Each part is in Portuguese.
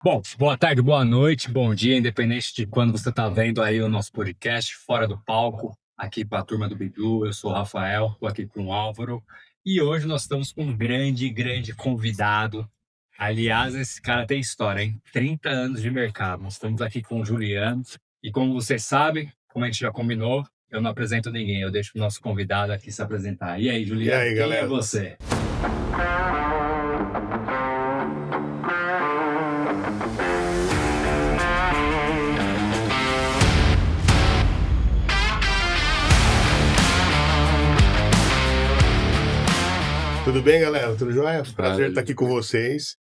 Bom, boa tarde, boa noite, bom dia, independente de quando você está vendo aí o nosso podcast Fora do Palco, aqui para a turma do Bidu. Eu sou o Rafael, estou aqui com o Álvaro, e hoje nós estamos com um grande convidado. Aliás, esse cara tem história, hein? 30 anos de mercado. Nós estamos aqui com o Juliano, e como vocês sabem, como a gente já combinou, eu não apresento ninguém, eu deixo o nosso convidado aqui se apresentar. E aí, E Juliano, aí, quem é galera? você? Tudo bem, galera? Tudo jóia? Prazer estar aqui com vocês.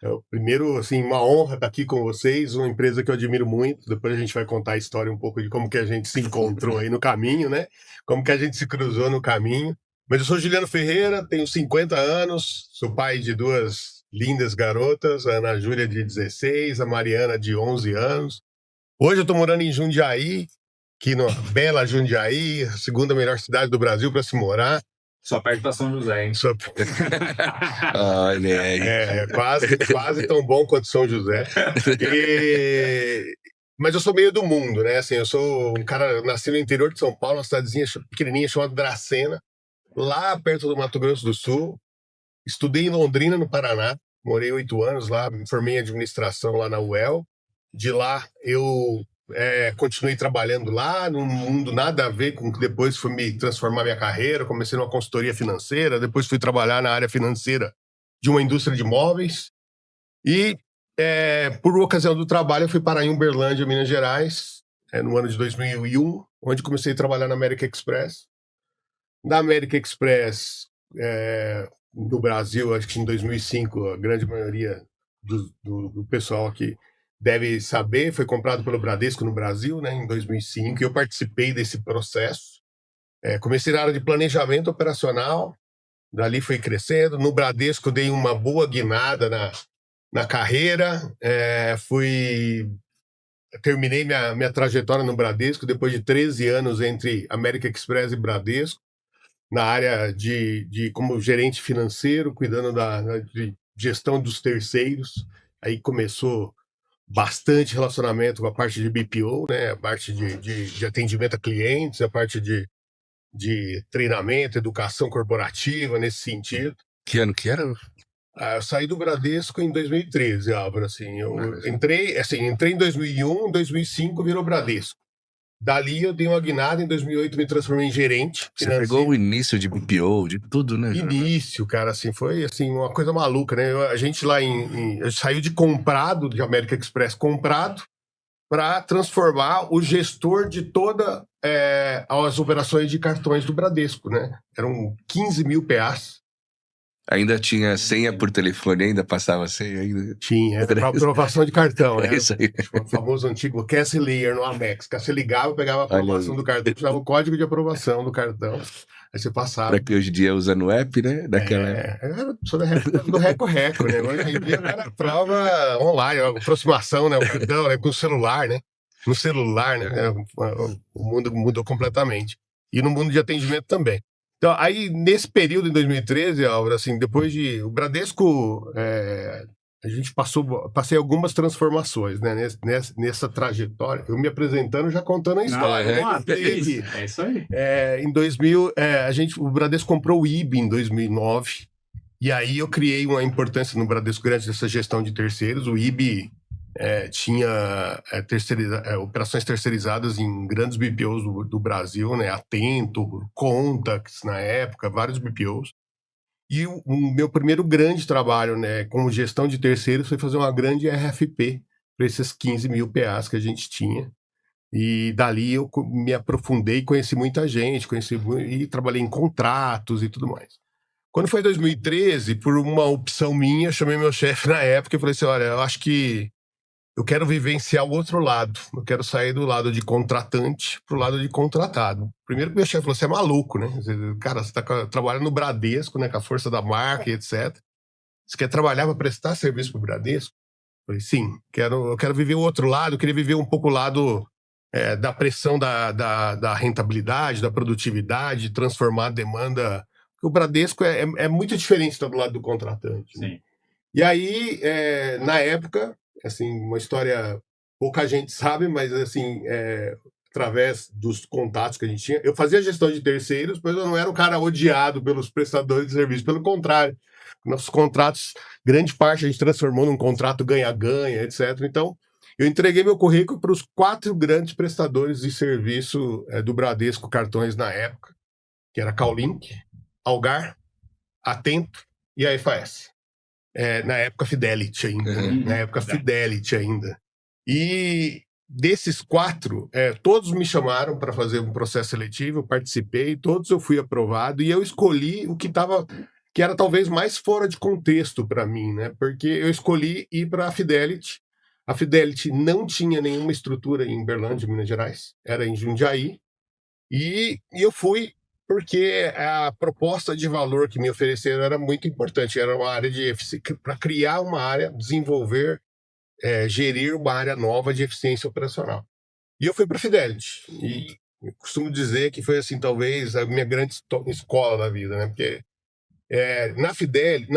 É o primeiro, assim, uma honra estar aqui com vocês, uma empresa que eu admiro muito. Depois a gente vai contar a história um pouco de como que a gente se encontrou aí no caminho, né? Como que a gente se cruzou no caminho. Mas eu sou Juliano Ferreira, tenho 50 anos, sou pai de duas lindas garotas, a Ana Júlia de 16, a Mariana de 11 anos. Hoje eu estou morando em Jundiaí, aqui na bela Jundiaí, a segunda melhor cidade do Brasil para se morar. Só perto para São José, hein? Olha aí. Quase tão bom quanto São José. Mas eu sou meio do mundo, né? Assim, eu sou um cara, eu nasci no interior de São Paulo, uma cidadezinha pequenininha chamada Dracena, lá perto do Mato Grosso do Sul. Estudei em Londrina, no Paraná. Morei 8 anos lá, me formei em administração lá na UEL. De lá eu continuei trabalhando lá, num mundo nada a ver com o que depois foi me transformar minha carreira. Comecei numa consultoria financeira, depois fui trabalhar na área financeira de uma indústria de móveis. E, por ocasião do trabalho, eu fui parar em Uberlândia, Minas Gerais, no ano de 2001, onde comecei a trabalhar na American Express. Na American Express, no Brasil, acho que em 2005, a grande maioria do pessoal aqui deve saber, foi comprado pelo Bradesco no Brasil, né, em 2005, e eu participei desse processo. Comecei na área de planejamento operacional, dali fui crescendo. No Bradesco dei uma boa guinada na carreira, terminei minha trajetória no Bradesco depois de 13 anos entre American Express e Bradesco, na área como gerente financeiro, cuidando de gestão dos terceiros. Aí começou bastante relacionamento com a parte de BPO, né? A parte de atendimento a clientes, a parte de treinamento, educação corporativa, nesse sentido. Que ano que era? Eu saí do Bradesco em 2013, Álvaro. Assim, entrei em 2001, em 2005 virou Bradesco. Dali eu dei uma guinada, em 2008 me transformei em gerente financeiro. Você pegou o início de BPO, de tudo, né? Início, cara, assim, foi assim, uma coisa maluca, né? A gente lá saiu de comprado, de American Express comprado, para transformar o gestor de todas as operações de cartões do Bradesco, né? Eram 15 mil PAs. Ainda tinha senha por telefone, ainda passava senha? Ainda... Tinha, era para aprovação de cartão, né? É isso aí. O famoso antigo Cash Layer no Amex, que você ligava, pegava a aprovação do cartão, tirava o código de aprovação do cartão, aí você passava. Para que hoje em dia usa no app, né? Daquela era do Reco, né? Hoje em dia era prova online, aproximação, né? O cartão, né? Com o celular, né? No celular, né? O mundo mudou completamente. E no mundo de atendimento também. Então, aí, nesse período, em 2013, Álvaro, assim, depois o Bradesco, a gente passei algumas transformações, né, nessa trajetória. Eu me apresentando, já contando a história. É isso aí. Em 2000, o Bradesco comprou o IB em 2009, e aí eu criei uma importância no Bradesco grande dessa gestão de terceiros. O IB tinha operações terceirizadas em grandes BPOs do Brasil, né? Atento, Contax na época, vários BPOs. E o meu primeiro grande trabalho, né, como gestão de terceiros, foi fazer uma grande RFP para esses 15 mil PAs que a gente tinha. E dali eu me aprofundei, conheci muita gente, e trabalhei em contratos e tudo mais. Quando foi 2013, por uma opção minha, chamei meu chefe na época e falei assim, olha, eu acho que eu quero vivenciar o outro lado. Eu quero sair do lado de contratante para o lado de contratado. Primeiro que meu chefe falou, você é maluco, né? Cara, você está trabalhando no Bradesco, né? Com a força da marca e etc. Você quer trabalhar para prestar serviço para o Bradesco? Eu falei, sim, eu quero viver o outro lado. Eu queria viver um pouco o lado da pressão da rentabilidade, da produtividade, transformar a demanda. Porque o Bradesco é muito diferente do lado do contratante. Sim. Né? E aí, na época, assim, uma história pouca gente sabe, mas assim, através dos contatos que a gente tinha. Eu fazia gestão de terceiros, mas eu não era um cara odiado pelos prestadores de serviço, pelo contrário. Nossos contratos, grande parte a gente transformou num contrato ganha-ganha, etc. Então, eu entreguei meu currículo para os 4 grandes prestadores de serviço do Bradesco Cartões na época, que era Callink, Algar, Atento e a FAS. Na época Fidelity ainda. Na época Fidelity ainda. E desses 4, todos me chamaram para fazer um processo seletivo, eu participei, todos eu fui aprovado, e eu escolhi o que era talvez mais fora de contexto para mim, né? Porque eu escolhi ir para a Fidelity. A Fidelity não tinha nenhuma estrutura em Uberlândia, Minas Gerais, era em Jundiaí, e eu fui porque a proposta de valor que me ofereceram era muito importante, era uma área de para criar uma área, desenvolver, gerir uma área nova de eficiência operacional. E eu fui para a Fidelity. E eu costumo dizer que foi assim, talvez a minha grande escola da vida, né? Porque na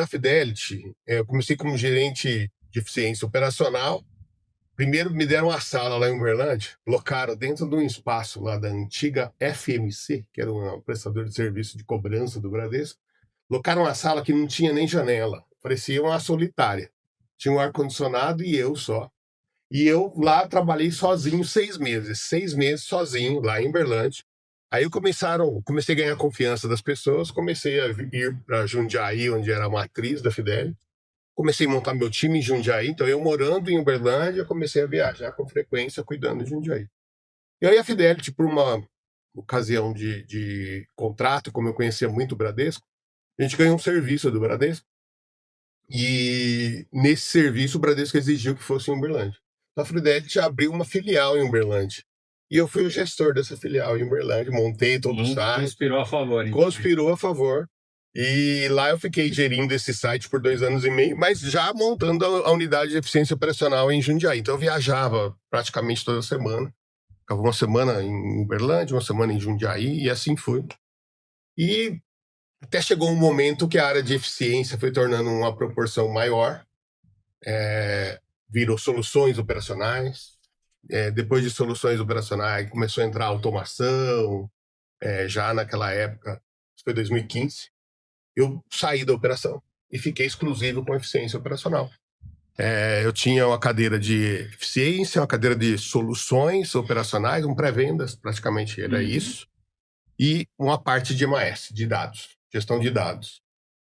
Fidelity, eu comecei como gerente de eficiência operacional. Primeiro me deram uma sala lá em Uberlândia, locaram dentro de um espaço lá da antiga FMC, que era um prestador de serviço de cobrança do Bradesco. Locaram uma sala que não tinha nem janela, parecia uma solitária. Tinha um ar-condicionado e eu só. E eu lá trabalhei sozinho 6 meses. 6 meses sozinho lá em Uberlândia. Aí comecei a ganhar a confiança das pessoas, comecei a ir para Jundiaí, onde era a matriz da Fidelity. Comecei a montar meu time em Jundiaí, então eu morando em Uberlândia, comecei a viajar com frequência cuidando de Jundiaí. E aí a Fidelity, por uma ocasião de contrato, como eu conhecia muito o Bradesco, a gente ganhou um serviço do Bradesco, e nesse serviço o Bradesco exigiu que fosse em Uberlândia. Então a Fidelity abriu uma filial em Uberlândia. E eu fui o gestor dessa filial em Uberlândia, montei todo o site. Conspirou a favor, hein? Conspirou a favor. E lá eu fiquei gerindo esse site por 2 anos e meio, mas já montando a unidade de eficiência operacional em Jundiaí. Então eu viajava praticamente toda semana. Ficava uma semana em Uberlândia, uma semana em Jundiaí, e assim foi. E até chegou um momento que a área de eficiência foi tornando uma proporção maior. Virou soluções operacionais. Depois de soluções operacionais, começou a entrar automação. Já naquela época, isso foi 2015. Eu saí da operação e fiquei exclusivo com eficiência operacional. Eu tinha uma cadeira de eficiência, uma cadeira de soluções operacionais, um pré-vendas, praticamente era isso, e uma parte de MAS, de dados, gestão de dados.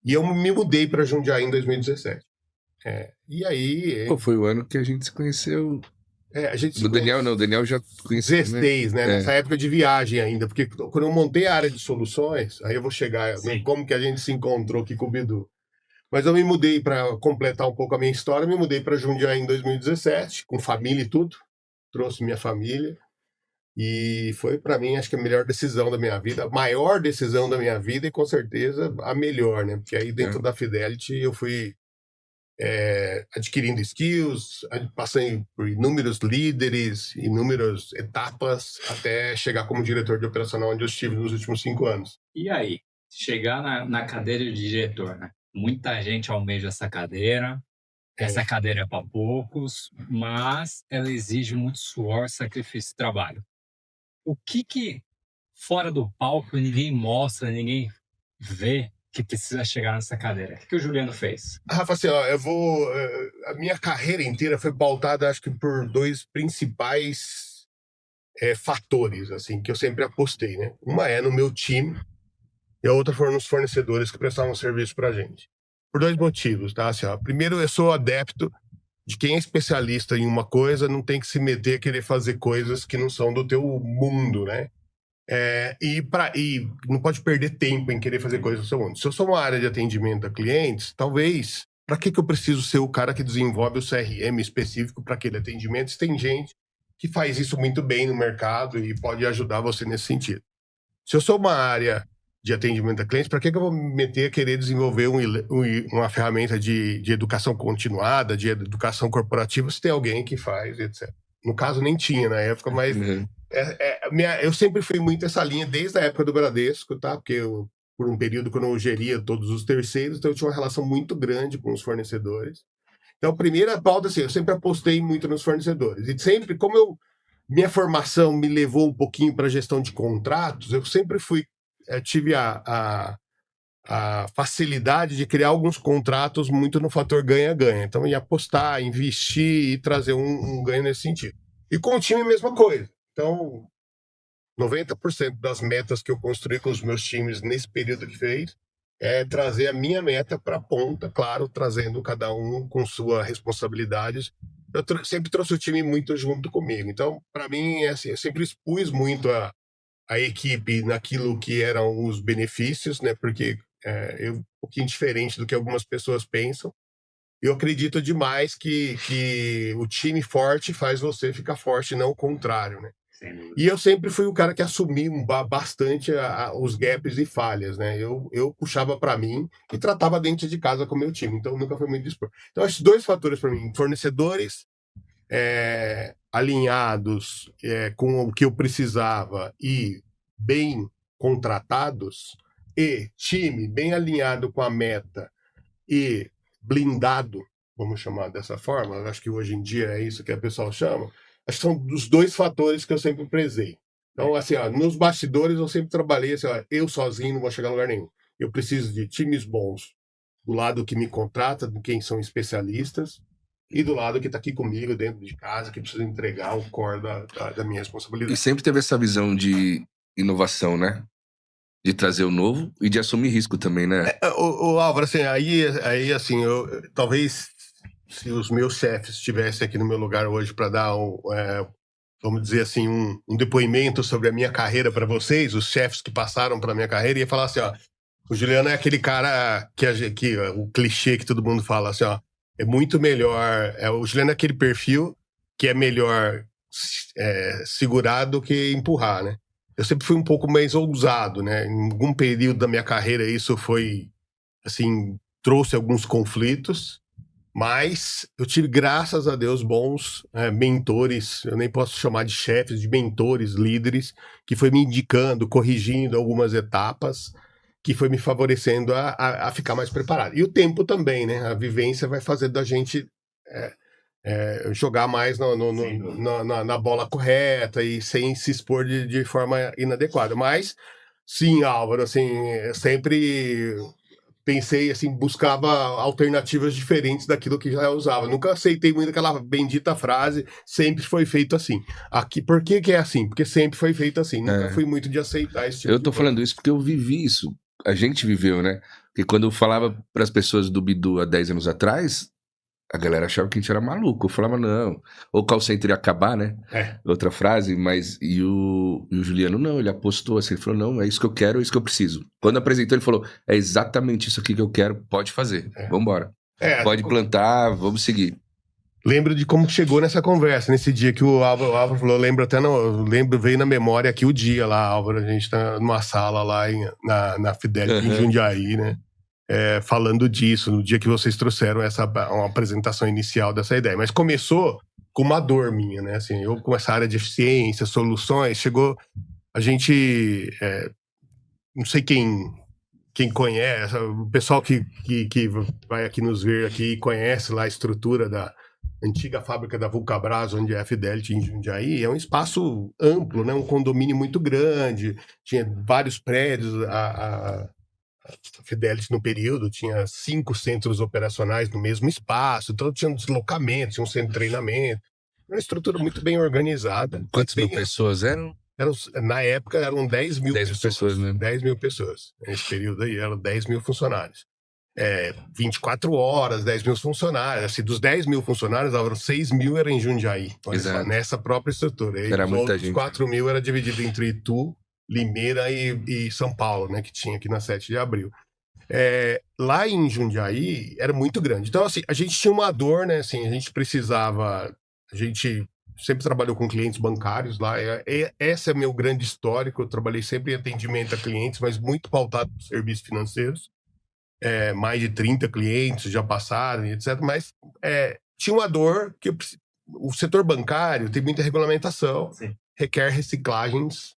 E eu me mudei para Jundiaí em 2017. E aí... Pô, foi o ano que a gente se conheceu. a gente Do Daniel não, o Daniel já conhecia, 16, né? Nessa época de viagem ainda, porque quando eu montei a área de soluções, aí eu vou chegar em como que a gente se encontrou aqui com o Bidu. Mas eu me mudei para completar um pouco a minha história, me mudei para Jundiaí em 2017, com família e tudo. Trouxe minha família e foi para mim, acho que a melhor decisão da minha vida, a maior decisão da minha vida e com certeza a melhor, né? Porque aí dentro da Fidelity eu fui adquirindo skills, passei por inúmeros líderes, inúmeras etapas, até chegar como diretor de operacional, onde eu estive nos últimos 5 anos. E aí, chegar na cadeira de diretor, né? Muita gente almeja essa cadeira. Essa cadeira é para poucos, mas ela exige muito suor, sacrifício e trabalho. O que fora do palco ninguém mostra, ninguém vê que precisa chegar nessa cadeira? O que o Juliano fez? Rafa, assim, ó, a minha carreira inteira foi pautada, acho que por 2 principais fatores, assim, que eu sempre apostei, né? Uma é no meu time e a outra foram nos fornecedores que prestavam serviço pra gente. Por 2 motivos, tá? Assim, ó, primeiro, eu sou adepto de quem é especialista em uma coisa não tem que se meter a querer fazer coisas que não são do teu mundo, né? E não pode perder tempo em querer fazer coisas do seu mundo. Se eu sou uma área de atendimento a clientes, talvez, para que eu preciso ser o cara que desenvolve o CRM específico para aquele atendimento? Se tem gente que faz isso muito bem no mercado e pode ajudar você nesse sentido. Se eu sou uma área de atendimento a clientes, para que eu vou me meter a querer desenvolver uma ferramenta de educação continuada, de educação corporativa, se tem alguém que faz, etc. No caso, nem tinha na época, mas eu sempre fui muito essa linha desde a época do Bradesco, tá? Porque por um período, quando eu geria todos os terceiros, então eu tinha uma relação muito grande com os fornecedores. Então, a primeira pauta, assim, eu sempre apostei muito nos fornecedores. E sempre, minha formação me levou um pouquinho para a gestão de contratos, eu sempre tive a facilidade de criar alguns contratos muito no fator ganha-ganha. Então, ia apostar, investir e trazer um ganho nesse sentido. E com o time, a mesma coisa. Então, 90% das metas que eu construí com os meus times nesse período que fez é trazer a minha meta para a ponta, claro, trazendo cada um com sua responsabilidade. Eu sempre trouxe o time muito junto comigo. Então, para mim, é assim, eu sempre expus muito a equipe naquilo que eram os benefícios, né? Porque um pouquinho diferente do que algumas pessoas pensam. Eu acredito demais que o time forte faz você ficar forte, não o contrário, né? E eu sempre fui o cara que assumi bastante os gaps e falhas, né? Eu puxava para mim e tratava dentro de casa com o meu time, então nunca foi muito dispor. Então, esses dois fatores para mim, fornecedores alinhados com o que eu precisava e bem contratados, e time bem alinhado com a meta e blindado, vamos chamar dessa forma, acho que hoje em dia é isso que a pessoa chama, acho que são os dois fatores que eu sempre prezei. Então, assim, nos bastidores eu sempre trabalhei assim, eu sozinho não vou chegar a lugar nenhum. Eu preciso de times bons do lado que me contrata, de quem são especialistas, e do lado que está aqui comigo, dentro de casa, que precisa entregar o core da minha E responsabilidade. sempre teve essa visão de inovação, né? De trazer o novo e de assumir risco também, né? O Álvaro, assim, aí assim, talvez se os meus chefes estivessem aqui no meu lugar hoje para dar vamos dizer assim, um depoimento sobre a minha carreira para vocês, os chefes que passaram pela minha carreira, ia falar assim, ó, o Juliano é aquele cara que o clichê que todo mundo fala assim, ó, é muito melhor, o Juliano é aquele perfil que é melhor segurar do que empurrar, né? Eu sempre fui um pouco mais ousado, né? Em algum período da minha carreira isso foi, assim, trouxe alguns conflitos, mas eu tive, graças a Deus, bons mentores, eu nem posso chamar de chefes, de mentores, líderes, que foi me indicando, corrigindo algumas etapas, que foi me favorecendo a ficar mais preparado. E o tempo também, né? A vivência vai fazer da gente jogar mais na bola correta e sem se expor de forma inadequada. Mas, sim, Álvaro, assim, eu sempre pensei, assim, buscava alternativas diferentes daquilo que já usava. Nunca aceitei muito aquela bendita frase, sempre foi feito assim. Aqui, por que é assim? Porque sempre foi feito assim. Nunca fui muito de aceitar esse tipo Eu de tô coisa. falando isso porque eu vivi isso. A gente viveu, né? Porque quando eu falava pras pessoas do Bidu há 10 anos atrás, a galera achava que a gente era maluco. Eu falava, não. Ou o call center ia acabar, né? Outra frase, mas... E o Juliano, não, ele apostou assim. Ele falou, não, é isso que eu quero, é isso que eu preciso. Quando apresentou, ele falou, é exatamente isso aqui que eu quero, pode fazer. Vambora. Pode plantar, vamos seguir. Lembro de como chegou nessa conversa, nesse dia que o Álvaro falou, veio na memória aqui o dia lá, Álvaro, a gente tá numa sala lá na Fidelity, em Jundiaí, né? Falando disso, no dia que vocês trouxeram uma apresentação inicial dessa ideia. Mas começou com uma dor minha, né? Assim, eu com essa área de eficiência, soluções, chegou a gente... não sei quem conhece, o pessoal que vai aqui nos ver aqui conhece lá a estrutura da antiga fábrica da Vulcabras, onde é a Fidelity em Jundiaí, é um espaço amplo, né? Um condomínio muito grande, tinha vários prédios, a Fidelity no período tinha 5 centros operacionais no mesmo espaço, então tinha um deslocamento, tinha um centro de treinamento, uma estrutura muito bem organizada. Quantas mil pessoas eram? Na época eram 10 mil 10 pessoas, né? 10 mil pessoas. Nesse período aí eram 10 mil funcionários. 24 horas, 10 mil funcionários. Assim, dos 10 mil funcionários, 6 mil eram em Jundiaí. Olha só, nessa própria estrutura. E era os muita outros gente. 4 mil era dividido entre Itu, Limeira e São Paulo, né? Que tinha aqui na 7 de abril. Lá em Jundiaí era muito grande. Então, assim, a gente tinha uma dor, né? Assim, a gente precisava... A gente sempre trabalhou com clientes bancários lá. Esse é meu grande histórico. Eu trabalhei sempre em atendimento a clientes, mas muito pautado por serviços financeiros. Mais de 30 clientes já passaram, etc. Mas tinha uma dor que o setor bancário tem muita regulamentação, requer reciclagens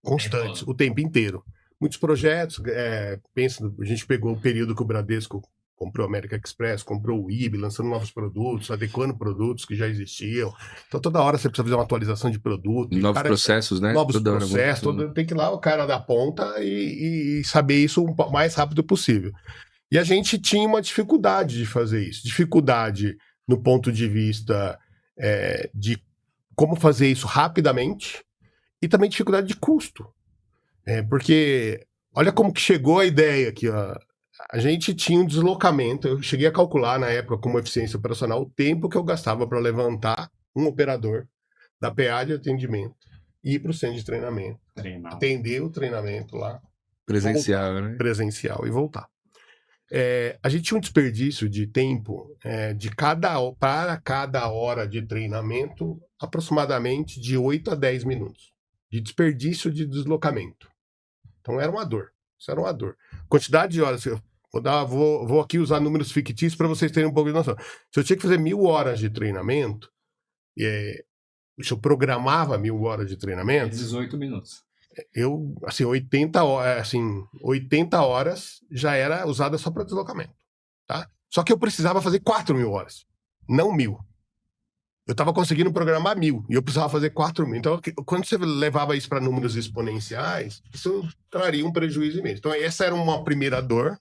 constantes, o tempo inteiro. Muitos projetos, a gente pegou o período que o Bradesco comprou a American Express, comprou o IB, lançando novos produtos, adequando produtos que já existiam. Então, toda hora você precisa fazer uma atualização de produto. Novos processos, né? Novos processos. Tem que ir lá o cara da ponta e saber isso o mais rápido possível. E a gente tinha uma dificuldade de fazer isso. Dificuldade no ponto de vista de como fazer isso rapidamente e também dificuldade de custo. Porque olha como que chegou a ideia aqui, ó. A gente tinha um deslocamento, eu cheguei a calcular na época como eficiência operacional o tempo que eu gastava para levantar um operador da PA de atendimento e ir para o centro de treinamento. Atender o treinamento lá. Presencial, voltar, né? Presencial e voltar. A gente tinha um desperdício de tempo para cada hora de treinamento, aproximadamente de 8 a 10 minutos. De desperdício de deslocamento. Então era uma dor. Isso era uma dor. Quantidade de horas. Vou aqui usar números fictícios para vocês terem um pouco de noção. Se eu tinha que fazer 1.000 horas de treinamento, se eu programava 1.000 horas de treinamento. 18 minutos. 80 horas já era usada só para deslocamento. Tá? Só que eu precisava fazer 4.000 horas, não 1.000. Eu estava conseguindo programar 1.000 e eu precisava fazer 4.000. Então, quando você levava isso para números exponenciais, isso traria um prejuízo imenso. Então, essa era uma primeira dor.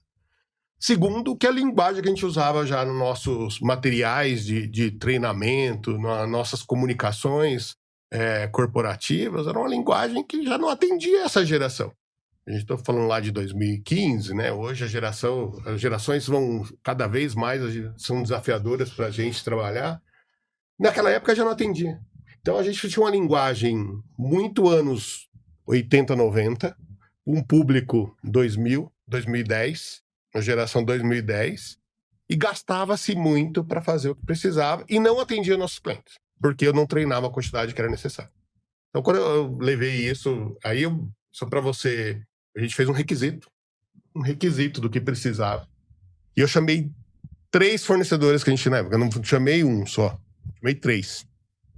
Segundo, que a linguagem que a gente usava já nos nossos materiais de treinamento, nas nossas comunicações corporativas, era uma linguagem que já não atendia essa geração. A gente está falando lá de 2015, né? Hoje as gerações vão cada vez mais, são desafiadoras para a gente trabalhar. Naquela época já não atendia. Então a gente tinha uma linguagem muito anos 80, 90, um público 2000, 2010, uma geração 2010, e gastava-se muito para fazer o que precisava e não atendia nossos clientes, porque eu não treinava a quantidade que era necessária. Então quando eu levei isso, só para você, a gente fez um requisito do que precisava. E eu chamei 3 fornecedores que a gente na época, eu não chamei um só. Chamei 3.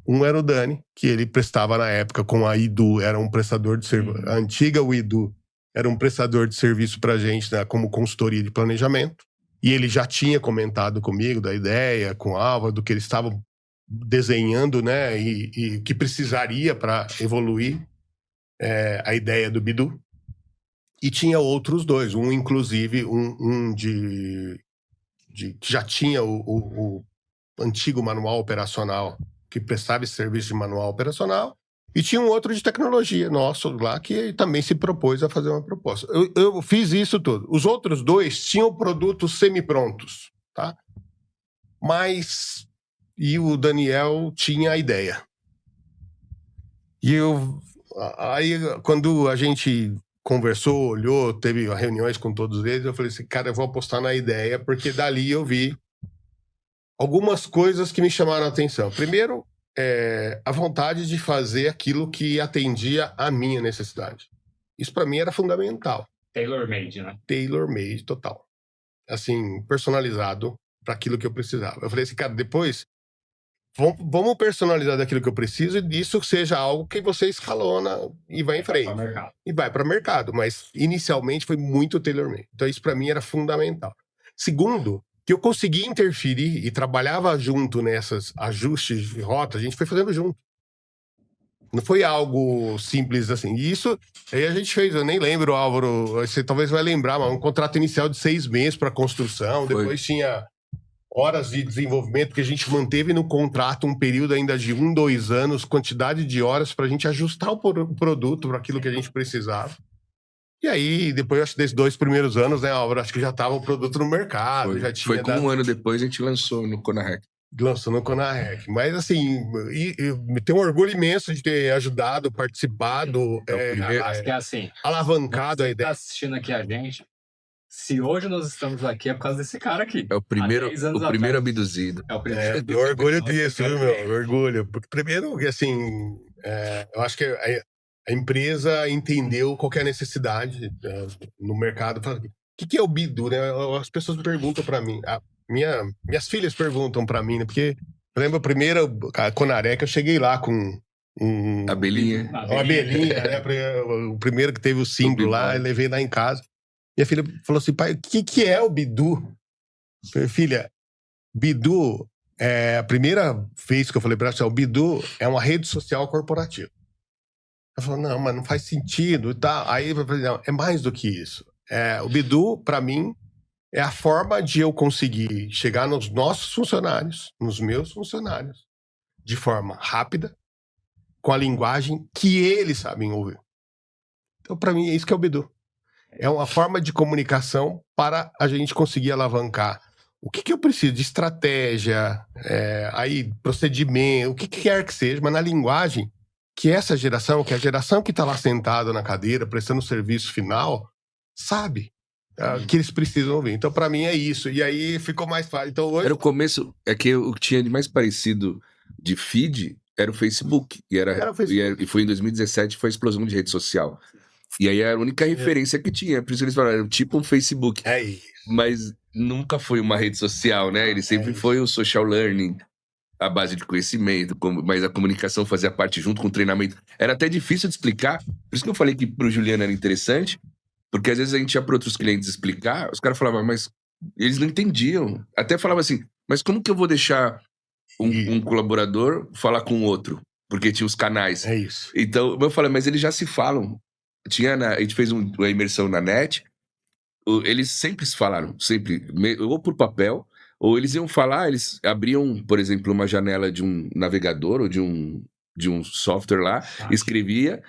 Um era o Dani, que ele prestava na época com a Idu, era um prestador de serviço. A antiga Idu era um prestador de serviço pra gente, né, como consultoria de planejamento. E ele já tinha comentado comigo da ideia, com o Álvaro, do que eles estavam desenhando, né, e que precisaria para evoluir a ideia do Bidu. E tinha outros 2, inclusive que já tinha o antigo manual operacional, que prestava esse serviço de manual operacional, e tinha um outro de tecnologia nosso lá, que também se propôs a fazer uma proposta. Eu fiz isso tudo. Os outros 2 tinham produtos semi-prontos, tá? E o Daniel tinha a ideia. E aí, quando a gente conversou, olhou, teve reuniões com todos eles, eu falei assim, cara, eu vou apostar na ideia, porque dali eu vi algumas coisas que me chamaram a atenção. Primeiro, a vontade de fazer aquilo que atendia a minha necessidade. Isso para mim era fundamental. Tailor-made, né? Tailor-made, total. Assim, personalizado para aquilo que eu precisava. Eu falei assim, cara, depois vamos personalizar daquilo que eu preciso e disso seja algo que você escalona e vai em frente. E vai para o mercado. Mas inicialmente foi muito tailor-made. Então isso para mim era fundamental. Segundo, que eu conseguia interferir e trabalhava junto nessas ajustes de rota, a gente foi fazendo junto. Não foi algo simples assim. E isso aí a gente fez, eu nem lembro, Álvaro, você talvez vai lembrar, mas um contrato inicial de 6 meses para construção, depois tinha horas de desenvolvimento que a gente manteve no contrato um período ainda de 1, 2 anos, quantidade de horas para a gente ajustar o produto para aquilo que a gente precisava. E aí, depois acho que desses 2 primeiros anos, né, Álvaro, acho que já estava o produto no mercado. Foi com 1 ano depois a gente lançou no Conarec. Lançou no Conarec. Mas assim, me tem um orgulho imenso de ter ajudado, participado, acho que é assim, alavancado a ideia. Você está assistindo aqui a gente, se hoje nós estamos aqui é por causa desse cara aqui. É o primeiro abduzido. É o primeiro. Eu tenho orgulho disso, viu, meu? Orgulho. Porque primeiro, assim, eu acho que a empresa entendeu qual que é a necessidade no mercado. O que é o Bidu, né? As pessoas perguntam para mim. Minhas filhas perguntam para mim, né? Porque eu lembro a primeira Conarec, eu cheguei lá com uma abelhinha, né? O primeiro que teve o símbolo lá, eu levei lá em casa. Minha filha falou assim, pai, o que é o Bidu? Falei, filha, Bidu, a primeira vez que eu falei pra ela, o Bidu é uma rede social corporativa. Ela falou, não, mas não faz sentido e tal. Aí eu falei, não, é mais do que isso. O Bidu, pra mim, é a forma de eu conseguir chegar nos nossos funcionários, nos meus funcionários, de forma rápida, com a linguagem que eles sabem ouvir. Então, pra mim, é isso que é o Bidu. É uma forma de comunicação para a gente conseguir alavancar o que eu preciso de estratégia, procedimento, o que quer que seja, mas na linguagem que essa geração, que é a geração que está lá sentada na cadeira, prestando serviço final, sabe que eles precisam ouvir. Então, para mim, é isso. E aí ficou mais fácil. Então, hoje... Era o começo, é que o que tinha de mais parecido de feed era o Facebook. Era o Facebook. E foi em 2017, foi a explosão de rede social. E aí era a única referência que tinha. Por isso que eles falaram, era tipo um Facebook. É isso. Mas nunca foi uma rede social, né? Ele sempre foi o social learning, a base de conhecimento, mas a comunicação fazia parte junto com o treinamento. Era até difícil de explicar. Por isso que eu falei que pro Juliano era interessante, porque às vezes a gente ia para outros clientes explicar, os caras falavam, mas eles não entendiam. Até falava assim, mas como que eu vou deixar um colaborador falar com o outro? Porque tinha os canais. É isso. Então, eu falei, mas eles já se falam. A gente fez uma imersão na net, eles sempre se falaram, sempre, ou por papel, ou eles iam falar, eles abriam, por exemplo, uma janela de um navegador ou de um software lá, escrevia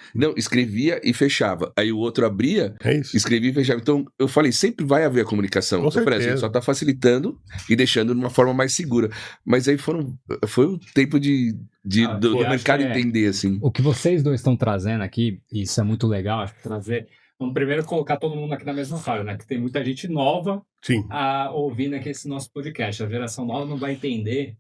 e fechava. Aí o outro abria, escrevia e fechava. Então, eu falei, sempre vai haver a comunicação. Com certeza. A gente só tá facilitando e deixando de uma forma mais segura. Mas aí foi o tempo do mercado entender, assim. O que vocês dois estão trazendo aqui, e isso é muito legal, acho que trazer... Vamos primeiro colocar todo mundo aqui na mesma fala, né? Que tem muita gente nova ouvindo aqui esse nosso podcast. A geração nova não vai entender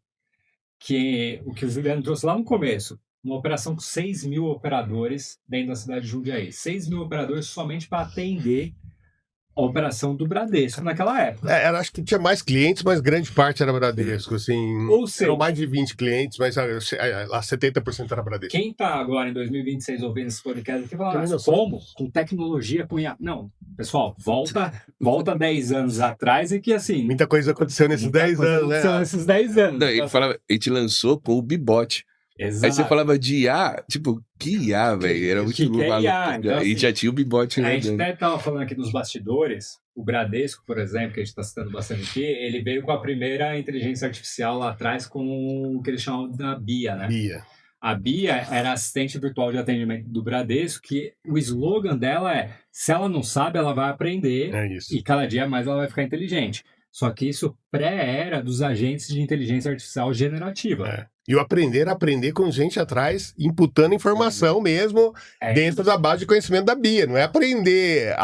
que o que o Juliano trouxe lá no começo, uma operação com 6 mil operadores dentro da cidade de Jundiaí. 6 mil operadores somente para atender a operação do Bradesco naquela época. Acho que tinha mais clientes, mas grande parte era Bradesco. Assim, ou seja, eram mais de 20 clientes, mas lá 70% era Bradesco. Quem está agora em 2026 ouvindo esse podcast aqui fala, como? Com tecnologia, com IA. Não, pessoal, volta 10 anos atrás e que assim... Muita coisa aconteceu nesses 10 anos, né? Aconteceu nesses 10 anos. Não, ele falava, a gente lançou com o Bibot. Exato. Aí você falava de IA, tipo, que IA, velho? Era muito maluco. Então, e já tinha o Bibot. A gente até estava falando aqui nos bastidores, o Bradesco, por exemplo, que a gente está citando bastante aqui, ele veio com a primeira inteligência artificial lá atrás com o que eles chamam da BIA, né? BIA. A BIA era assistente virtual de atendimento do Bradesco, que o slogan dela é, se ela não sabe, ela vai aprender, e cada dia mais ela vai ficar inteligente. Só que isso pré-era dos agentes de inteligência artificial generativa. E o aprender com gente atrás, imputando informação mesmo dentro da base de conhecimento da BIA. Não é aprender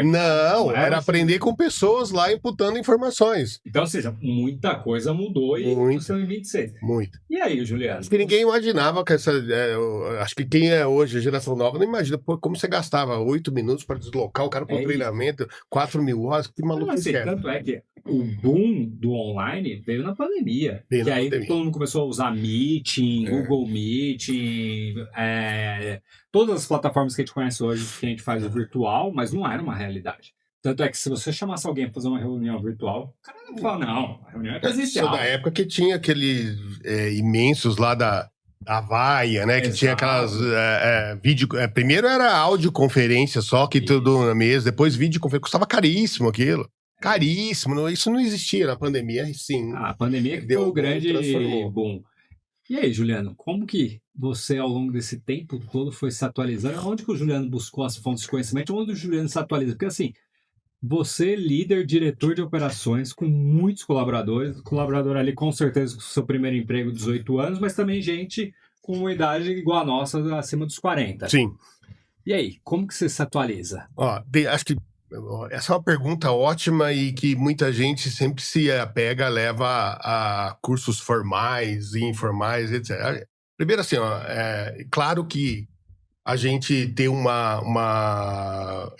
Não, era aprender com pessoas lá imputando informações. Então, ou seja, muita coisa mudou em 2026. Muito. E aí, Juliano? Acho que ninguém imaginava que acho que quem é hoje, a geração nova, não imagina como você gastava 8 minutos para deslocar o cara para o treinamento, 4 mil horas, que maluco assim, tanto é que o boom do online veio na pandemia. E aí todo mundo começou a usar Meeting, Google Meeting, todas as plataformas que a gente conhece hoje, que a gente faz virtual, mas não era uma realidade. Tanto é que se você chamasse alguém para fazer uma reunião virtual, o cara não fala, não, a reunião é presencial. Isso da época que tinha aqueles imensos lá da Avaia, né? Que tinha aquelas vídeo. Primeiro era audioconferência só, que tudo na mesa, depois videoconferência, custava caríssimo aquilo. Caríssimo, isso não existia na pandemia, sim. A pandemia que deu o grande boom. E aí, Juliano, como que você, ao longo desse tempo todo, foi se atualizando? Onde que o Juliano buscou as fontes de conhecimento? Onde o Juliano se atualiza? Porque, assim, você, líder, diretor de operações, com muitos colaboradores, colaborador ali, com certeza, com o seu primeiro emprego, 18 anos, mas também gente com uma idade igual a nossa, acima dos 40. Sim. E aí, como que você se atualiza? Acho que essa é uma pergunta ótima e que muita gente sempre se apega, leva a cursos formais e informais, etc. Primeiro, assim, claro que a gente ter uma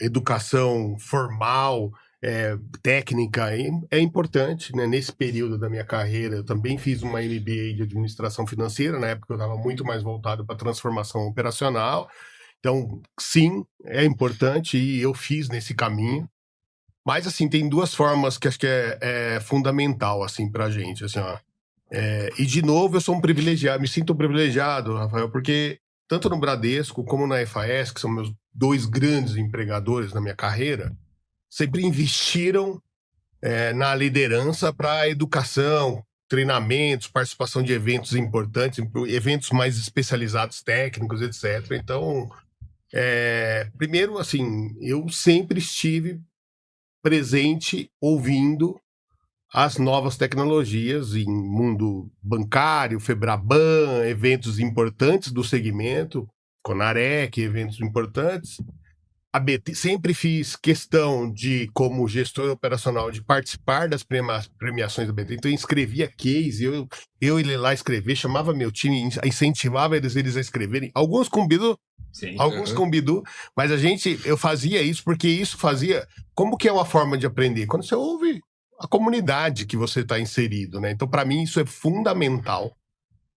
educação formal, técnica, é importante, né? Nesse período da minha carreira, eu também fiz uma MBA de administração financeira, na época eu estava muito mais voltado para transformação operacional. Então, sim, é importante e eu fiz nesse caminho. Mas, assim, tem duas formas que acho que é fundamental, assim, pra gente, assim, ó. E, de novo, eu sou um privilegiado, me sinto privilegiado, Rafael, porque tanto no Bradesco como na FAS, que são meus 2 grandes empregadores na minha carreira, sempre investiram na liderança para educação, treinamentos, participação de eventos importantes, eventos mais especializados, técnicos, etc. Então, primeiro, assim, eu sempre estive presente ouvindo as novas tecnologias em mundo bancário, Febraban, eventos importantes do segmento, Conarec, eventos importantes. A BT, sempre fiz questão de, como gestor operacional, de participar das premiações da BT. Então, eu escrevia case, eu ia lá escrever, chamava meu time, incentivava eles a escreverem. Alguns com Bidu, mas eu fazia isso porque isso fazia... Como que é uma forma de aprender? Quando você ouve a comunidade que você está inserido, né? Então, para mim, isso é fundamental.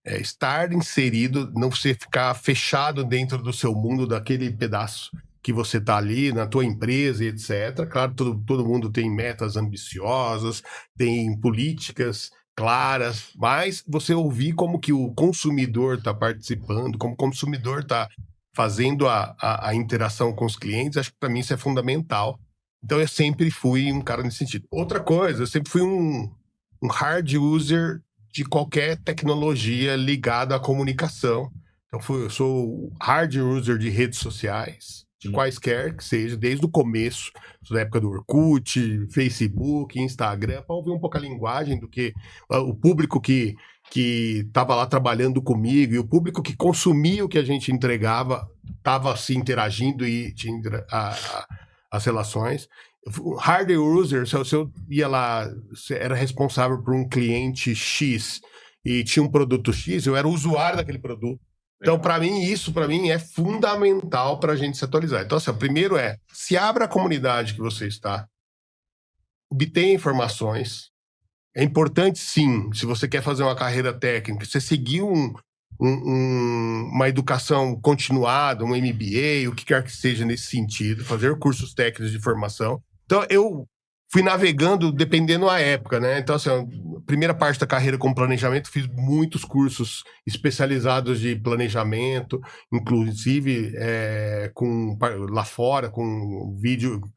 Estar inserido, não você ficar fechado dentro do seu mundo, daquele pedaço que você está ali, na tua empresa e etc. Claro, todo mundo tem metas ambiciosas, tem políticas claras, mas você ouvir como que o consumidor está participando, como o consumidor está fazendo a interação com os clientes, acho que para mim isso é fundamental. Então eu sempre fui um cara nesse sentido. Outra coisa, eu sempre fui um hard user de qualquer tecnologia ligada à comunicação. Então eu sou hard user de redes sociais, de quaisquer que seja, desde o começo, da época do Orkut, Facebook, Instagram, para ouvir um pouco a linguagem do que o público que estava lá trabalhando comigo e o público que consumia o que a gente entregava estava se interagindo e tinha as relações. Hard user, se eu ia lá, era responsável por um cliente X e tinha um produto X, eu era usuário daquele produto. Então, isso é fundamental para a gente se atualizar. Então, assim, o primeiro se abra a comunidade que você está, obtenha informações. É importante, sim, se você quer fazer uma carreira técnica, você seguir uma educação continuada, um MBA, o que quer que seja nesse sentido, fazer cursos técnicos de formação. Então, eu fui navegando dependendo da época, né? Então, assim, a primeira parte da carreira com planejamento, fiz muitos cursos especializados de planejamento, inclusive lá fora, com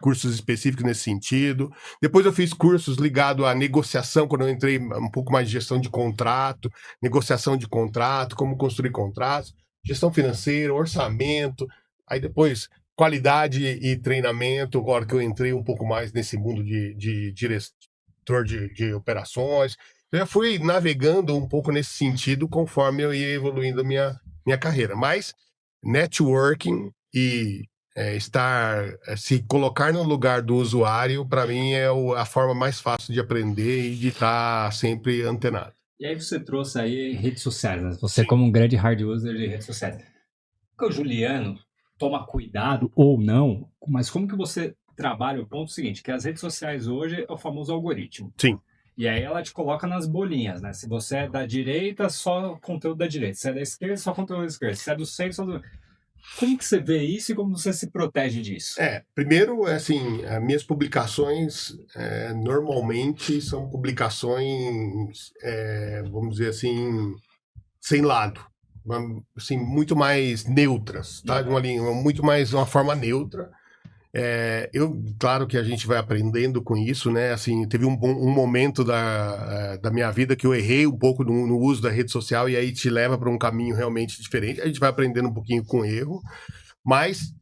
cursos específicos nesse sentido. Depois eu fiz cursos ligados à negociação, quando eu entrei um pouco mais de gestão de contrato, negociação de contrato, como construir contratos, gestão financeira, orçamento. Aí depois... qualidade e treinamento, agora que eu entrei um pouco mais nesse mundo de diretor de operações. Eu já fui navegando um pouco nesse sentido conforme eu ia evoluindo a minha carreira. Mas networking e se colocar no lugar do usuário, para mim, é a forma mais fácil de aprender e de estar sempre antenado. E aí você trouxe aí redes sociais, né? Você como um grande hard user de redes sociais. O Juliano toma cuidado ou não, mas como que você trabalha o ponto seguinte, que as redes sociais hoje é o famoso algoritmo. Sim. E aí ela te coloca nas bolinhas, né? Se você é da direita, só conteúdo da direita. Se é da esquerda, só conteúdo da esquerda. Se é do centro, só do... Como que você vê isso e como você se protege disso? Primeiro, assim, as minhas publicações normalmente são publicações, vamos dizer assim, sem lado. Assim, muito mais neutras, tá? De uma linha, muito mais uma forma neutra. Claro que a gente vai aprendendo com isso, né? Assim, teve um momento da minha vida que eu errei um pouco no uso da rede social e aí te leva para um caminho realmente diferente. A gente vai aprendendo um pouquinho com erro. Mas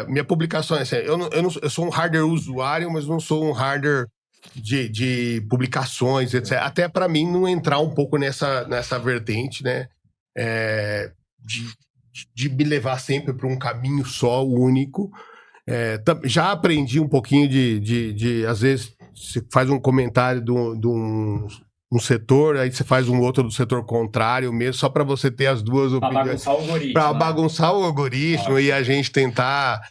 minha publicação é assim, eu sou um hardware usuário, mas não sou um hardware de publicações, etc. Até para mim não entrar um pouco nessa vertente, né? De me levar sempre para um caminho só, único. Já aprendi um pouquinho às vezes, você faz um comentário de um setor, aí você faz um outro do setor contrário mesmo, só para você ter as duas opiniões. Para bagunçar o algoritmo e a gente tentar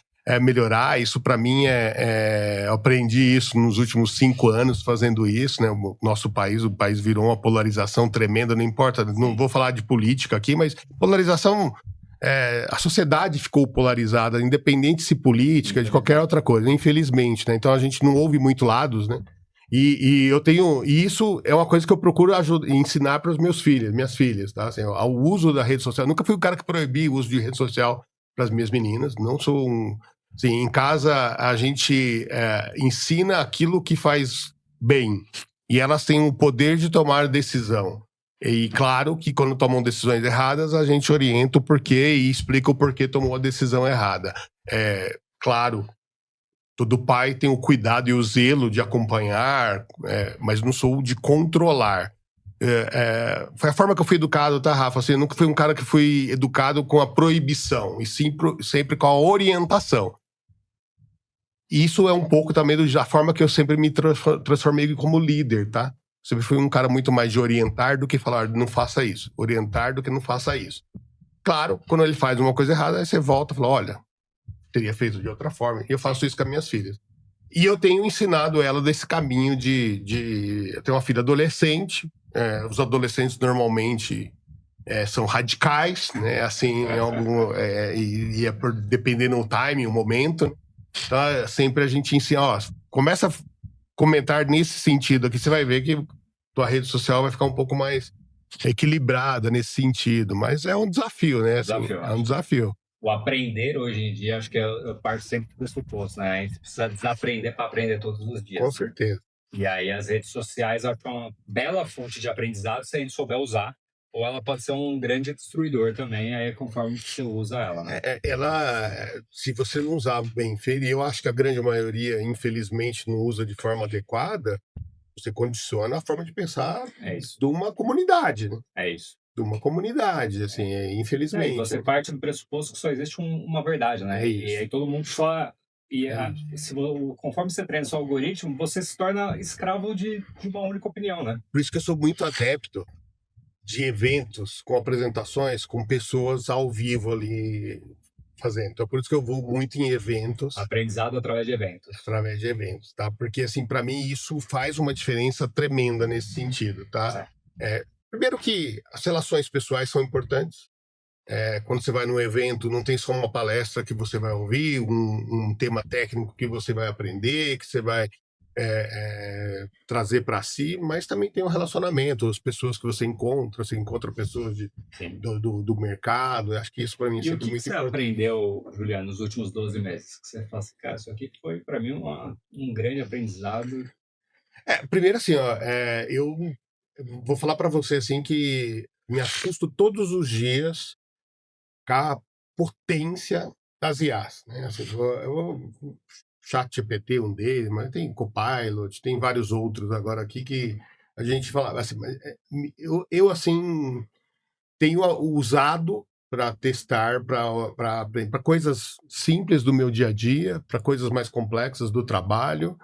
melhorar. Isso, para mim, eu aprendi isso nos últimos 5 anos fazendo isso, né? O país virou uma polarização tremenda, não importa, não vou falar de política aqui, mas polarização a sociedade ficou polarizada, independente se política, de qualquer outra coisa, infelizmente, né? Então a gente não ouve muito lados, né? E isso é uma coisa que eu procuro ensinar para os meus filhos, minhas filhas, tá? Assim, ao uso da rede social. Eu nunca fui o cara que proibi o uso de rede social para as minhas meninas. Não sou um... Assim, em casa a gente ensina aquilo que faz bem. E elas têm o poder de tomar decisão. E claro que quando tomam decisões erradas, a gente orienta o porquê e explica o porquê tomou a decisão errada. Claro, todo pai tem o cuidado e o zelo de acompanhar, mas não sou de controlar. Foi a forma que eu fui educado, tá, Rafa? Assim, eu nunca fui um cara que fui educado com a proibição, e sim, sempre com a orientação. Isso é um pouco também da forma que eu sempre me transformei como líder, tá? Sempre fui um cara muito mais de orientar do que falar, não faça isso. Orientar do que não faça isso. Claro, quando ele faz uma coisa errada, aí você volta e fala, olha, teria feito de outra forma. E eu faço isso com as minhas filhas. E eu tenho ensinado ela desse caminho eu tenho uma filha adolescente. Os adolescentes normalmente são radicais, né? Assim, dependendo do timing, o momento. Então, sempre a gente ensina, começa a comentar nesse sentido aqui, você vai ver que tua rede social vai ficar um pouco mais equilibrada nesse sentido. Mas é um desafio, né? É um desafio. O aprender hoje em dia, acho que eu parto sempre do pressuposto, né? A gente precisa desaprender para aprender todos os dias. Com certeza. E aí as redes sociais são uma bela fonte de aprendizado se a gente souber usar, ou ela pode ser um grande destruidor também, aí conforme você usa ela, né? Se você não usar bem feito, e eu acho que a grande maioria, infelizmente, não usa de forma adequada, você condiciona a forma de pensar de uma comunidade, né? É isso. De uma comunidade, assim, infelizmente. Você parte do pressuposto que só existe uma verdade, né? E aí todo mundo só... conforme você treina seu algoritmo, você se torna escravo de uma única opinião, né? Por isso que eu sou muito adepto de eventos com apresentações, com pessoas ao vivo ali fazendo. Então, por isso que eu vou muito em eventos. Aprendizado através de eventos. Através de eventos, tá? Porque, assim, para mim, isso faz uma diferença tremenda nesse sentido, tá? Primeiro que as relações pessoais são importantes. Quando você vai num evento, não tem só uma palestra que você vai ouvir, um tema técnico que você vai aprender, que você vai trazer para si, mas também tem um relacionamento, as pessoas que você encontra pessoas do mercado. Acho que isso para mim é muito importante. E o que você aprendeu, Juliano, nos últimos 12 meses? Que você fala assim, cara, isso aqui foi para mim um grande aprendizado. Primeiro assim, eu vou falar para você assim que me assusto todos os dias com a potência das IAs, né? Assim, ChatGPT, um deles, mas tem Copilot, tem vários outros agora aqui que a gente fala assim, mas eu assim tenho usado para testar, para coisas simples do meu dia a dia, para coisas mais complexas do trabalho.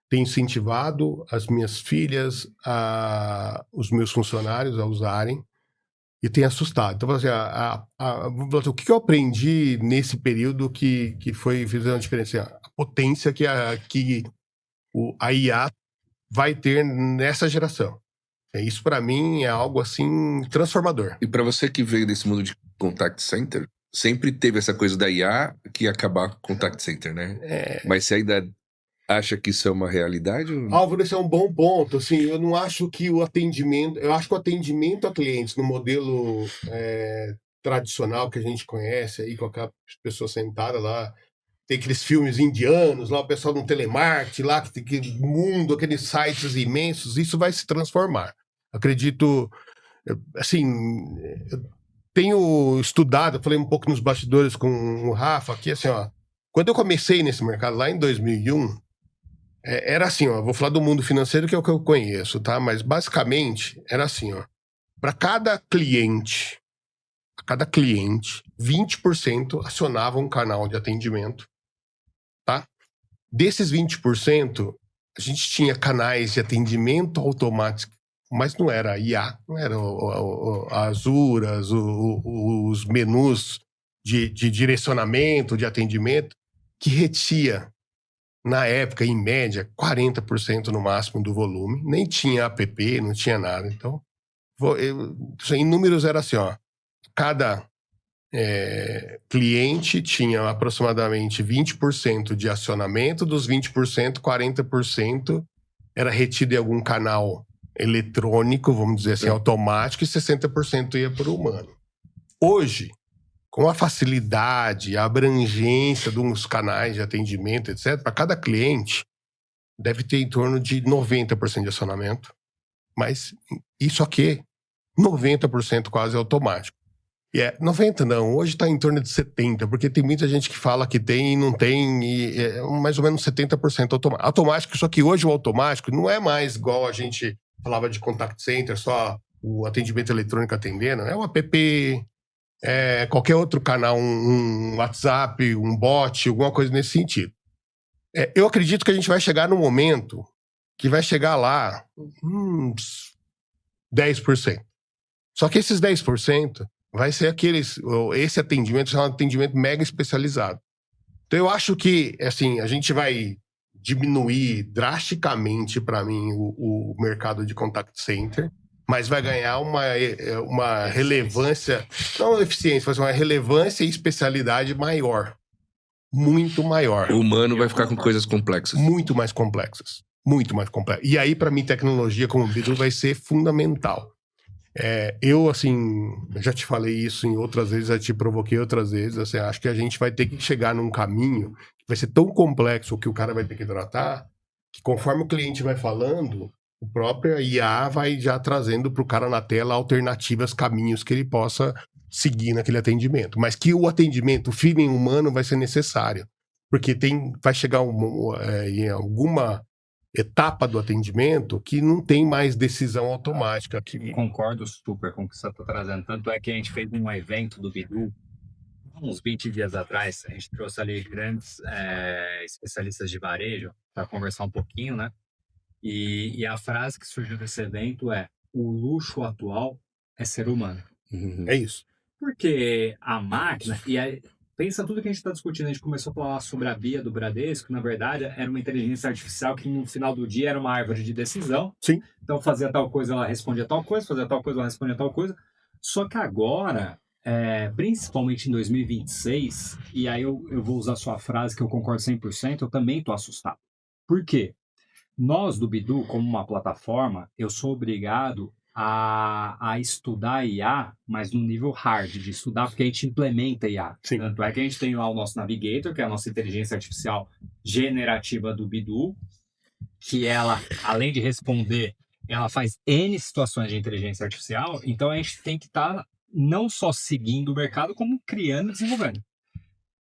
Tenho incentivado as minhas filhas, os meus funcionários a usarem. E tem assustado. Então, assim, o que eu aprendi nesse período que fez uma diferença? A potência que a IA vai ter nessa geração. Isso, para mim, é algo, assim, transformador. E para você que veio desse mundo de contact center, sempre teve essa coisa da IA que ia acabar com o contact center, né? Mas você ainda acha que isso é uma realidade? Álvaro, esse é um bom ponto. Assim, eu não acho que o atendimento... Eu acho que o atendimento a clientes no modelo tradicional que a gente conhece, aí com aquela pessoa sentada lá, tem aqueles filmes indianos, lá o pessoal no telemarketing, lá que tem aquele mundo, aqueles sites imensos, isso vai se transformar. Acredito... Assim, eu tenho estudado, eu falei um pouco nos bastidores com o Rafa, aqui, assim, quando eu comecei nesse mercado, lá em 2001, era assim, vou falar do mundo financeiro que é o que eu conheço, tá? Mas basicamente era assim, para cada cliente, 20% acionava um canal de atendimento, tá? Desses 20%, a gente tinha canais de atendimento automático, mas não era IA, não era as URAs, os menus de direcionamento, de atendimento, que retia, na época, em média, 40% no máximo do volume. Nem tinha app, não tinha nada. Então, em números era assim, cada cliente tinha aproximadamente 20% de acionamento, dos 20%, 40% era retido em algum canal eletrônico, vamos dizer assim, automático, e 60% ia para o humano. Hoje, com a facilidade, a abrangência dos canais de atendimento, etc., para cada cliente, deve ter em torno de 90% de acionamento, mas isso aqui, 90% quase automático. 90 não, hoje está em torno de 70%, porque tem muita gente que fala que tem e não tem, e é mais ou menos 70% automático. Automático, só que hoje o automático não é mais igual a gente falava de contact center, só o atendimento eletrônico atendendo, é o app, qualquer outro canal, um WhatsApp, um bot, alguma coisa nesse sentido. Eu acredito que a gente vai chegar num momento que vai chegar lá uns 10%. Só que esses 10% vai ser esse atendimento é um atendimento mega especializado. Então eu acho que, assim, a gente vai diminuir drasticamente, para mim, o mercado de contact center, mas vai ganhar uma relevância, não eficiência, mas uma relevância e especialidade maior. Muito maior. O humano vai ficar com coisas complexas. Muito mais complexas. Muito mais complexas. E aí, para mim, tecnologia como o Bidu vai ser fundamental. Eu, assim, já te falei isso em outras vezes, já te provoquei outras vezes, assim, acho que a gente vai ter que chegar num caminho que vai ser tão complexo o que o cara vai ter que tratar, que conforme o cliente vai falando, o próprio IA vai já trazendo para o cara na tela alternativas, caminhos que ele possa seguir naquele atendimento. Mas que o atendimento, o feeling humano vai ser necessário, porque vai chegar em alguma etapa do atendimento que não tem mais decisão automática. Concordo super com o que você está trazendo. Tanto é que a gente fez um evento do Bidu, uns 20 dias atrás, a gente trouxe ali grandes especialistas de varejo para conversar um pouquinho, né? E a frase que surgiu desse evento é: o luxo atual é ser humano. É isso. Porque a máquina... Pensa tudo que a gente está discutindo. A gente começou a falar sobre a Bia do Bradesco, que na verdade era uma inteligência artificial que no final do dia era uma árvore de decisão. Sim. Então fazia tal coisa, ela respondia tal coisa, fazia tal coisa, ela respondia tal coisa. Só que agora, principalmente em 2026, e aí eu vou usar a sua frase que eu concordo 100%, eu também estou assustado. Por quê? Nós do Bidu, como uma plataforma, eu sou obrigado a estudar IA, mas no nível hard de estudar, porque a gente implementa IA. Sim. Tanto é que a gente tem lá o nosso Navigator, que é a nossa inteligência artificial generativa do Bidu, que ela, além de responder, ela faz N situações de inteligência artificial, então a gente tem que estar não só seguindo o mercado, como criando e desenvolvendo.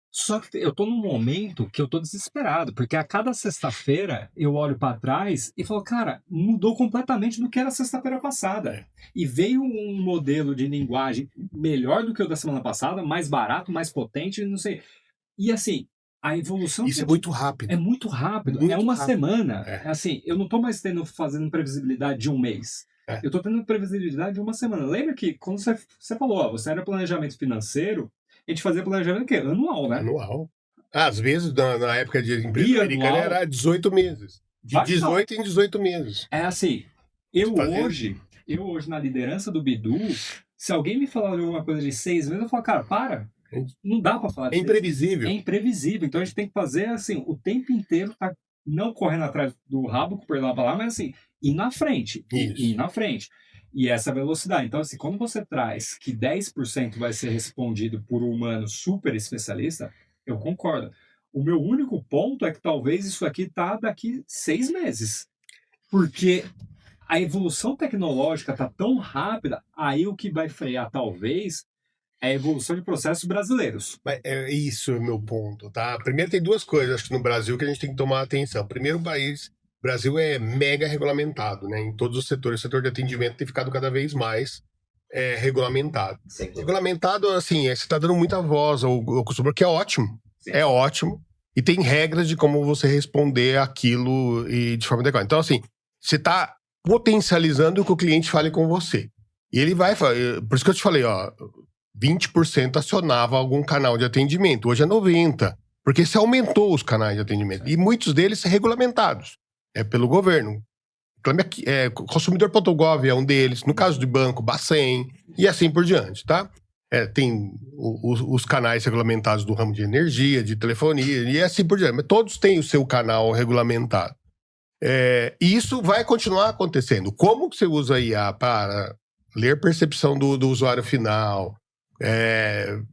Só que eu tô num momento que eu tô desesperado, porque a cada sexta-feira eu olho para trás e falo, cara, mudou completamente do que era sexta-feira passada. E veio um modelo de linguagem melhor do que o da semana passada, mais barato, mais potente, não sei. E assim, a evolução... Isso é muito rápido. É muito rápido. Muito é uma rápido. semana. Assim, eu não tô mais fazendo previsibilidade de um mês. Eu tô tendo previsibilidade de uma semana. Lembra que quando você falou, você era planejamento financeiro, a gente fazia planejamento o quê? Anual, né? Anual. Às vezes, na época de empresa americana, era 18 meses. De 18 em 18 meses. É assim, eu hoje, na liderança do Bidu, se alguém me falar de alguma coisa de 6 meses, eu falo, cara, para. Não dá pra falar. É imprevisível. É imprevisível. Então a gente tem que fazer, assim, o tempo inteiro, tá não correndo atrás do rabo, perdão a palavra, mas assim, ir na frente. Ir na frente. E essa velocidade. Então, assim, quando você traz que 10% vai ser respondido por um humano super especialista, eu concordo. O meu único ponto é que talvez isso aqui tá daqui 6 meses. Porque a evolução tecnológica tá tão rápida, aí o que vai frear, talvez, é a evolução de processos brasileiros. Isso é o meu ponto, tá? Primeiro, tem duas coisas, acho que no Brasil, que a gente tem que tomar atenção. Primeiro, o Brasil é mega regulamentado, né? Em todos os setores. O setor de atendimento tem ficado cada vez mais regulamentado. Sim. Regulamentado, assim, você está dando muita voz ao consumidor, que é ótimo. Sim. É ótimo. E tem regras de como você responder aquilo e de forma adequada. Então, assim, você está potencializando que o cliente fale com você. E ele vai falar... Por isso que eu te falei, 20% acionava algum canal de atendimento. Hoje é 90%. Porque você aumentou os canais de atendimento. E muitos deles são regulamentados. Pelo governo. Consumidor.gov é um deles. No caso de banco, Bacen. E assim por diante, tá? tem os canais regulamentados do ramo de energia, de telefonia, e assim por diante. Mas todos têm o seu canal regulamentado. E isso vai continuar acontecendo. Como que você usa a IA para ler percepção do usuário final?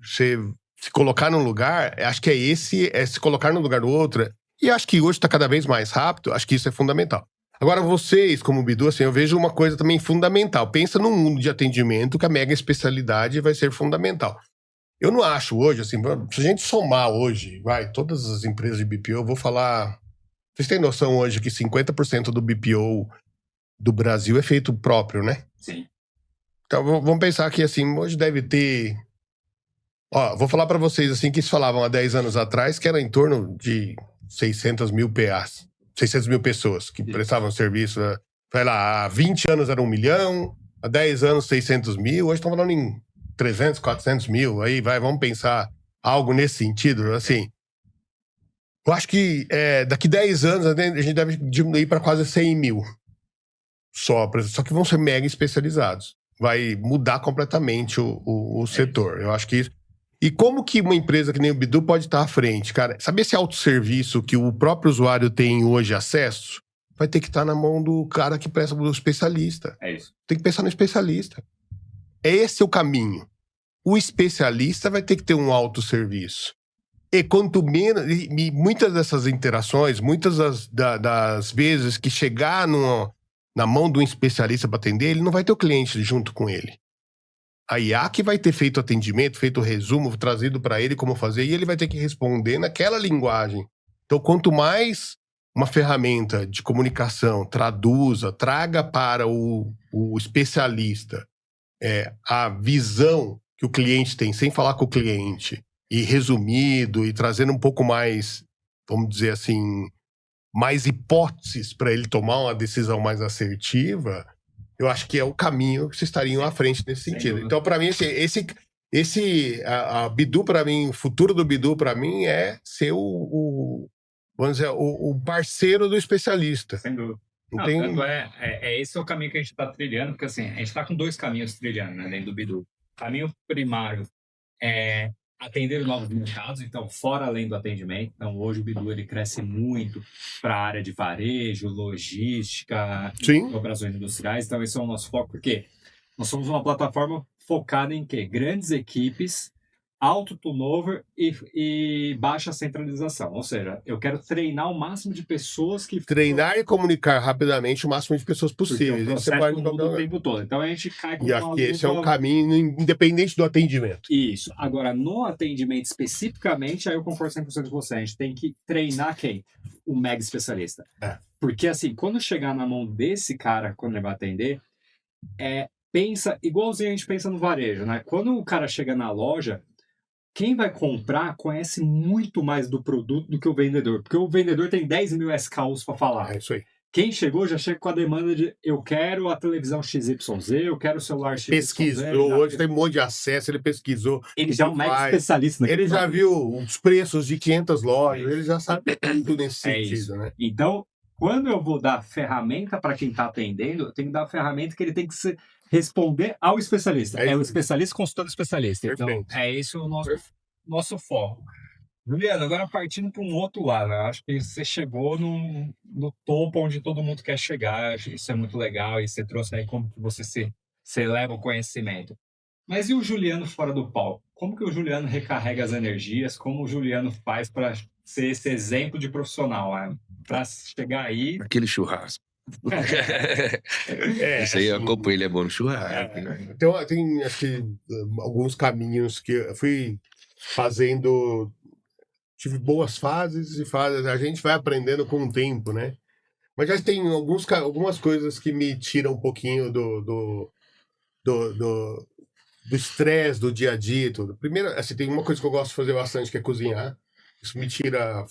Você se colocar num lugar, acho que se colocar num lugar do outro. E acho que hoje está cada vez mais rápido, acho que isso é fundamental. Agora, vocês, como Bidu, assim, eu vejo uma coisa também fundamental. Pensa num mundo de atendimento que a mega especialidade vai ser fundamental. Eu não acho hoje, assim, se a gente somar hoje, todas as empresas de BPO, eu vou falar... Vocês têm noção hoje que 50% do BPO do Brasil é feito próprio, né? Sim. Então, vamos pensar que, assim, hoje deve ter... vou falar para vocês, assim, que eles falavam há 10 anos atrás que era em torno de 600 mil PAs. 600 mil pessoas que prestavam serviço. Vai lá, há 20 anos era 1 milhão, há 10 anos 600 mil, hoje estão falando em 300, 400 mil. Aí vamos pensar algo nesse sentido, assim. Eu acho que daqui 10 anos a gente deve diminuir para quase 100 mil. Só que vão ser mega especializados. Vai mudar completamente o setor. Eu acho que isso... E como que uma empresa que nem o Bidu pode estar à frente, cara? Sabe esse autosserviço que o próprio usuário tem hoje acesso? Vai ter que estar na mão do cara que presta do especialista. É isso. Tem que pensar no especialista. Esse é o caminho. O especialista vai ter que ter um autosserviço. E quanto menos... E muitas dessas interações, muitas das vezes que chegar na mão de um especialista para atender, ele não vai ter o cliente junto com ele. A IA que vai ter feito atendimento, feito resumo, trazido para ele como fazer, e ele vai ter que responder naquela linguagem. Então, quanto mais uma ferramenta de comunicação traga para o especialista a visão que o cliente tem, sem falar com o cliente, e resumido, e trazendo um pouco mais, vamos dizer assim, mais hipóteses para ele tomar uma decisão mais assertiva, eu acho que é o caminho que vocês estariam à frente nesse sentido. Então, para mim, a Bidu, para mim, o futuro do Bidu, para mim, é ser vamos dizer, o parceiro do especialista. Sem dúvida. Tanto esse é o caminho que a gente está trilhando, porque assim, a gente está com 2 caminhos trilhando, né, dentro do Bidu. O caminho primário é atender novos mercados, então fora além do atendimento. Então hoje o Bidu ele cresce muito para a área de varejo, logística, operações industriais. Então esse é o nosso foco, porque nós somos uma plataforma focada em quê? Grandes equipes, alto turnover e baixa centralização. Ou seja, eu quero treinar o máximo de pessoas que... Treinar e comunicar rapidamente o máximo de pessoas possíveis. Isso você pode muda o tempo todo. Então a gente cai com... E aqui esse é um caminho independente do atendimento. Isso. Agora, no atendimento especificamente, aí eu concordo 100% com você. A gente tem que treinar quem? O mega especialista. Porque assim, quando chegar na mão desse cara, quando ele vai atender, pensa igualzinho a gente pensa no varejo, né? Quando o cara chega na loja, quem vai comprar conhece muito mais do produto do que o vendedor. Porque o vendedor tem 10 mil SKUs para falar. É isso aí. Quem chegou já chega com a demanda de eu quero a televisão XYZ, eu quero o celular XYZ. Pesquisou, hoje tem um monte de acesso, ele pesquisou. Ele já é um mega especialista. Ele já viu os preços de 500 lojas, ele já sabe tudo nesse sentido, né? Então, quando eu vou dar ferramenta para quem está atendendo, eu tenho que dar a ferramenta que ele tem que responder ao especialista. É o especialista consultando o especialista. Perfeito. Então, é esse o nosso foco. Juliano, agora partindo para um outro lado, eu acho que você chegou no topo onde todo mundo quer chegar, isso é muito legal, e você trouxe aí como que você leva o conhecimento. Mas e o Juliano fora do palco? Como que o Juliano recarrega as energias? Como o Juliano faz para ser esse exemplo de profissional? Para chegar aí... Aquele churrasco. Isso aí eu acompanho, ele é bom no churrasco. Então, tem acho que alguns caminhos que eu fui fazendo... Tive boas fases e fases. A gente vai aprendendo com o tempo, né? Mas já tem algumas coisas que me tiram um pouquinho do estresse do dia a dia e tudo. Primeiro, assim, tem uma coisa que eu gosto de fazer bastante, que é cozinhar. Isso me tira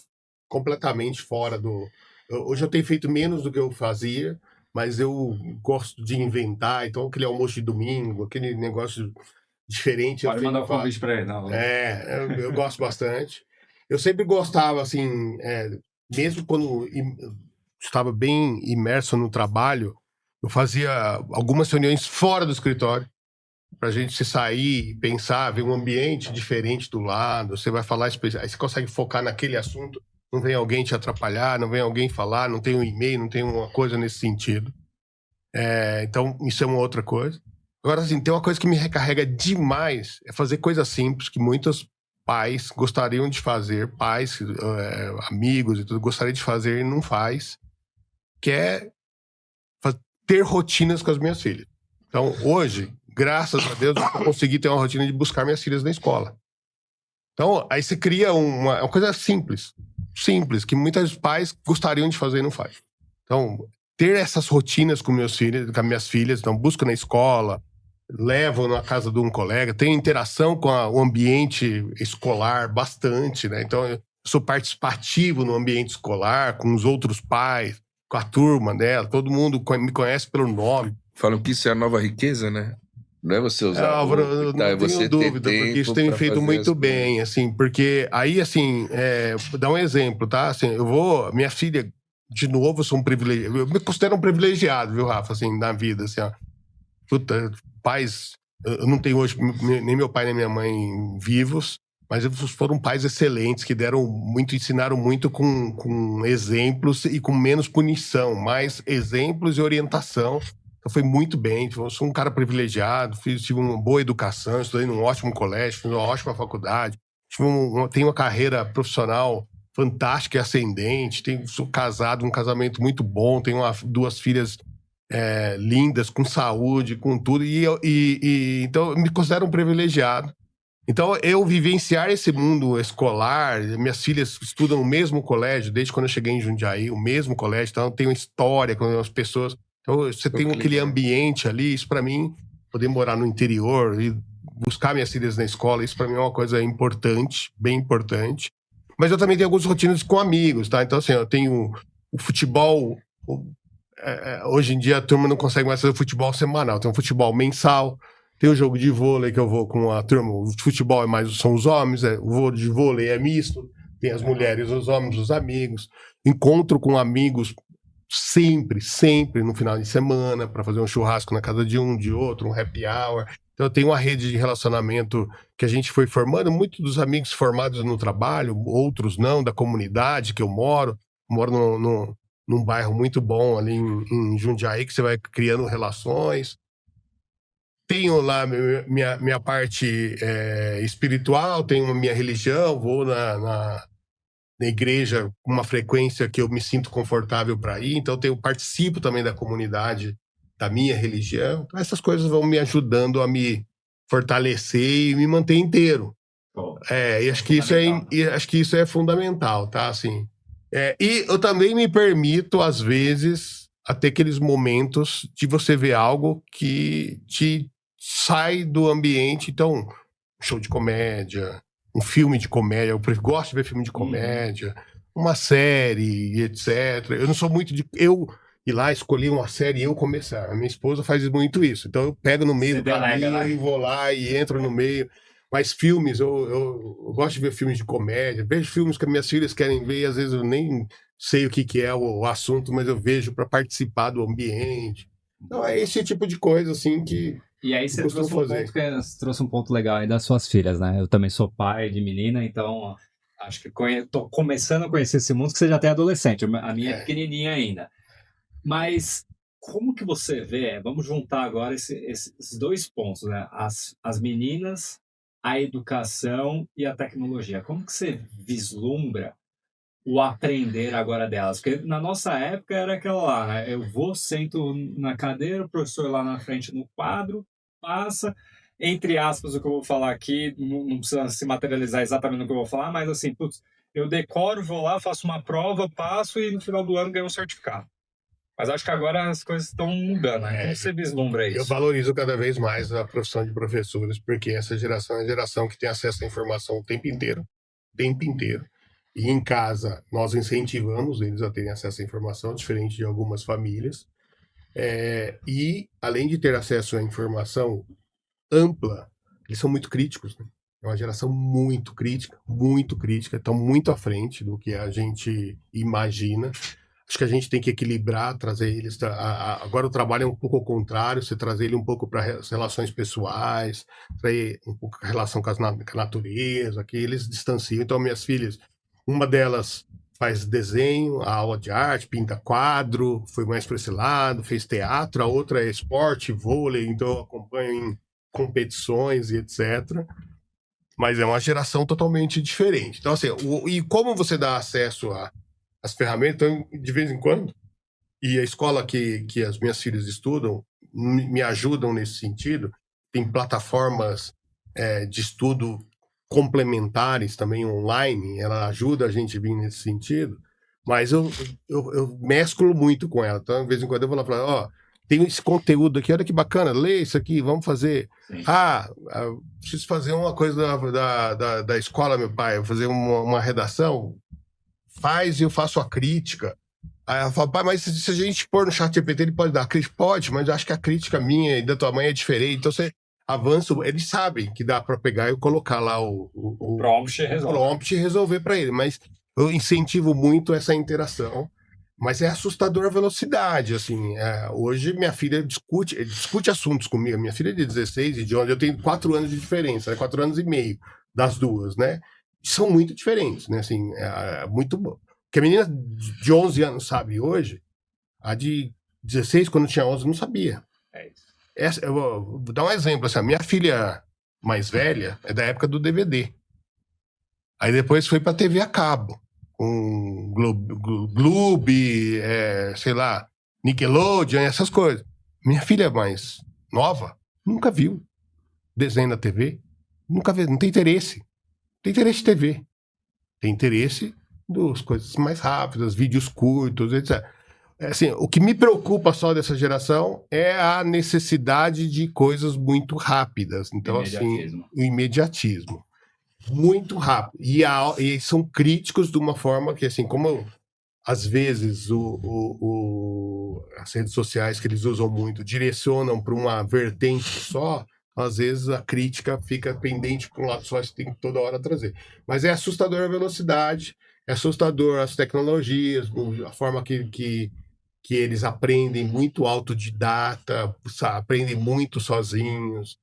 completamente fora do... Hoje eu tenho feito menos do que eu fazia, mas eu gosto de inventar. Então, aquele almoço de domingo, aquele negócio diferente... Pode mandar um convite para ele. Não. Eu gosto bastante. Eu sempre gostava, assim, mesmo quando estava bem imerso no trabalho, eu fazia algumas reuniões fora do escritório. pra gente se sair, pensar, ver um ambiente diferente do lado, você vai falar, aí você consegue focar naquele assunto, não vem alguém te atrapalhar, não vem alguém falar, não tem um e-mail, não tem uma coisa nesse sentido. Então, isso é uma outra coisa. Agora, assim, tem uma coisa que me recarrega demais, é fazer coisas simples que muitos pais gostariam de fazer, pais, amigos e tudo, gostariam de fazer e não faz, que é ter rotinas com as minhas filhas. Então, hoje, graças a Deus, eu consegui ter uma rotina de buscar minhas filhas na escola. Então, aí você cria uma coisa simples, que muitos pais gostariam de fazer e não faz. Então, ter essas rotinas com meus filhos, com as minhas filhas, então, busco na escola, levo na casa de um colega, tenho interação com o ambiente escolar bastante, né? Então, eu sou participativo no ambiente escolar, com os outros pais, com a turma dela, todo mundo me conhece pelo nome. Falam que isso é a nova riqueza, né? Não é você usar Álvaro, eu não tenho dúvida, porque isso tem me feito muito bem, assim, porque aí, assim, dá um exemplo, tá? Assim, minha filha, de novo, eu sou um privilegiado, eu me considero um privilegiado, viu, Rafa, assim, na vida, assim, ó. Puta, pais, eu não tenho hoje nem meu pai nem minha mãe vivos, mas eles foram pais excelentes, que ensinaram muito com exemplos e com menos punição, mais exemplos e orientação. Então foi muito bem, eu sou um cara privilegiado, tive uma boa educação, estudei num ótimo colégio, fiz uma ótima faculdade, tenho uma carreira profissional fantástica e ascendente, sou casado, um casamento muito bom, tenho duas filhas lindas, com saúde, com tudo, então eu me considero um privilegiado. Então, eu vivenciar esse mundo escolar, minhas filhas estudam no mesmo colégio, desde quando eu cheguei em Jundiaí, o mesmo colégio, então eu tenho história com as pessoas. Então, você tem aquele ambiente ali, isso para mim, poder morar no interior e buscar minhas filhas na escola, isso para mim é uma coisa importante, bem importante. Mas eu também tenho algumas rotinas com amigos, tá? Então, assim, eu tenho o futebol. Hoje em dia a turma não consegue mais fazer futebol semanal, tem um futebol mensal. Tem o jogo de vôlei que eu vou com a turma. O futebol são os homens, o de vôlei é misto. Tem as mulheres, os homens, os amigos. Encontro com amigos sempre no final de semana para fazer um churrasco na casa de um, de outro, um happy hour. Então eu tenho uma rede de relacionamento que a gente foi formando. Muitos dos amigos formados no trabalho, outros não, da comunidade que eu moro. Moro num bairro muito bom ali em Jundiaí, que você vai criando relações. Tenho lá minha parte espiritual, tenho a minha religião, vou na igreja com uma frequência que eu me sinto confortável para ir, então participo também da comunidade da minha religião. Então essas coisas vão me ajudando a me fortalecer e me manter inteiro. E acho que isso é fundamental, tá? Assim, e eu também me permito, às vezes, a ter aqueles momentos de você ver algo que te sai do ambiente. Então, um show de comédia, um filme de comédia, eu gosto de ver filme de comédia, uma série, etc. Eu não sou muito de eu ir lá, escolher uma série e eu começar. A minha esposa faz muito isso. Então eu pego no meio do caminho e vou lá e entro no meio. Mas filmes, eu gosto de ver filmes de comédia, vejo filmes que minhas filhas querem ver e às vezes eu nem sei o que é o assunto, mas eu vejo para participar do ambiente. Então é esse tipo de coisa, assim, que e aí você trouxe um ponto legal aí das suas filhas, né? Eu também sou pai de menina, então acho que tô começando a conhecer esse mundo, que você já tem adolescente, a minha é pequenininha ainda. Mas como que você vê, vamos juntar agora esses dois pontos, né? As meninas, a educação e a tecnologia. Como que você vislumbra o aprender agora delas? Porque na nossa época era aquela lá, né? Eu sento na cadeira, o professor lá na frente no quadro, passa, entre aspas, o que eu vou falar aqui, não precisa se materializar exatamente no que eu vou falar, mas assim, putz, eu decoro, vou lá, faço uma prova, passo e no final do ano ganho um certificado. Mas acho que agora as coisas estão mudando, né? Como você vislumbra isso? Eu valorizo cada vez mais a profissão de professores, porque essa geração é a geração que tem acesso à informação o tempo inteiro. E em casa, nós incentivamos eles a terem acesso à informação, diferente de algumas famílias. E, além de ter acesso à informação ampla, eles são muito críticos, né? É uma geração muito crítica, estão muito à frente do que a gente imagina. Acho que a gente tem que equilibrar, trazer eles. Agora o trabalho é um pouco ao contrário, você trazer ele um pouco para as relações pessoais, trazer um pouco a relação com a natureza, que eles distanciam. Então, minhas filhas, uma delas faz desenho, a aula de arte, pinta quadro, foi mais para esse lado, fez teatro, a outra é esporte, vôlei, então eu acompanho em competições e etc. Mas é uma geração totalmente diferente. Então, assim, e como você dá acesso às ferramentas, então, de vez em quando, e a escola que as minhas filhas estudam me ajudam nesse sentido, tem plataformas de estudo complementares também online, ela ajuda a gente a vir nesse sentido, mas eu mesclo muito com ela. Então, de vez em quando eu vou lá falar, ó, tem esse conteúdo aqui, olha que bacana, lê isso aqui, vamos fazer. Sim. Preciso fazer uma coisa da escola, meu pai, fazer uma redação, faz e eu faço a crítica. Aí ela fala, pai, mas se a gente pôr no chat GPT, ele pode dar crítica? Pode, mas eu acho que a crítica minha e da tua mãe é diferente, então você avança, eles sabem que dá para pegar e colocar lá o prompt e resolver para ele, mas eu incentivo muito essa interação. Mas é assustador a velocidade, assim. Hoje minha filha discute assuntos comigo. Minha filha é de 16 e de 11, eu tenho 4 anos de diferença, né? 4 anos e meio das duas, né? São muito diferentes, né? Assim, muito bom. Que a menina de 11 anos sabe hoje, a de 16, quando tinha 11, não sabia. Eu vou dar um exemplo. Assim, a minha filha mais velha é da época do DVD. Aí depois foi pra TV a cabo. Com Gloob, sei lá, Nickelodeon, essas coisas. Minha filha mais nova nunca viu desenho na TV, nunca viu, não tem interesse. Tem interesse em TV. Tem interesse das coisas mais rápidas, vídeos curtos, etc. Assim, o que me preocupa só dessa geração é a necessidade de coisas muito rápidas. Então, assim, o imediatismo. Muito rápido. E são críticos de uma forma que, assim, como às vezes as redes sociais que eles usam muito direcionam para uma vertente só, às vezes a crítica fica pendente para um lado só, você tem que toda hora trazer. Mas é assustador a velocidade, é assustador as tecnologias, a forma que eles aprendem muito autodidata, aprendem muito sozinhos.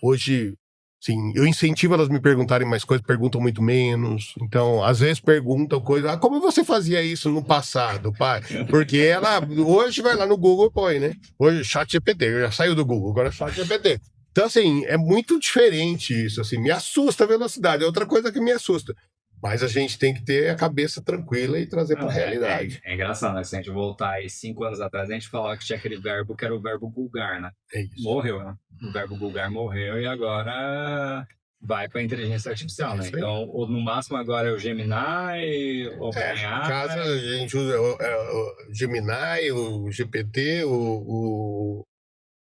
Hoje, sim, eu incentivo elas a me perguntarem mais coisas, perguntam muito menos. Então, às vezes perguntam coisas. Como você fazia isso no passado, pai? Porque ela hoje vai lá no Google e põe, né? Hoje, chat GPT, já saiu do Google, agora é chat GPT. Então, assim, é muito diferente isso. Assim, me assusta a velocidade. É outra coisa que me assusta. Mas a gente tem que ter a cabeça tranquila e trazer para a realidade. É engraçado, né? Se a gente voltar aí 5 anos atrás, a gente falava que tinha aquele verbo que era o verbo vulgar, né? É isso. Morreu, né? O verbo vulgar morreu e agora vai para a inteligência artificial, né? Então, no máximo agora é o Gemini, o OpenAI. No caso, a gente usa o Gemini, o GPT, o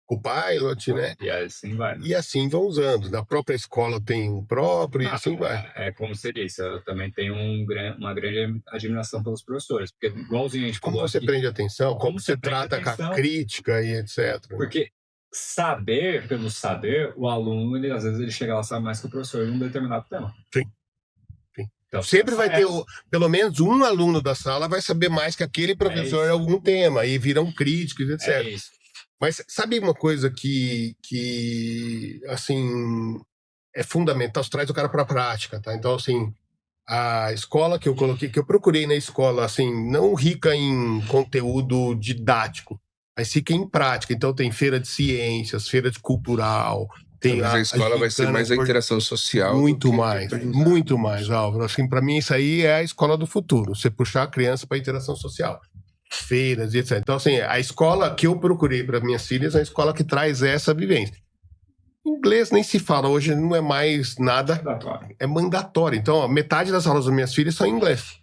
Copilot, né? E assim vai. E assim vão usando. Na própria escola tem um próprio e assim vai. É como você disse, eu também tenho uma grande admiração pelos professores, porque igualzinho a gente falou. Como você prende atenção, como você trata com a crítica e etc. Porque saber pelo saber, o aluno, às vezes ele chega lá e sabe mais que o professor em um determinado tema. Sim. Então, sempre vai ter, pelo menos um aluno da sala vai saber mais que aquele professor em algum tema, e viram críticos, etc. É isso. Mas sabe uma coisa que assim, é fundamental? Traz o cara para a prática, tá? Então, assim, a escola que eu coloquei, que eu procurei na escola, assim, não rica em conteúdo didático, mas rica em prática. Então, tem feira de ciências, feira de cultural. Tem a escola vai ser mais a interação social. Muito mais, Álvaro. Assim, para mim, isso aí é a escola do futuro. Você puxar a criança para interação social. Feiras e etc. Então, assim, a escola que eu procurei para minhas filhas é a escola que traz essa vivência. Inglês nem se fala, hoje não é mais nada, é mandatório. Então, metade das aulas das minhas filhas são em inglês,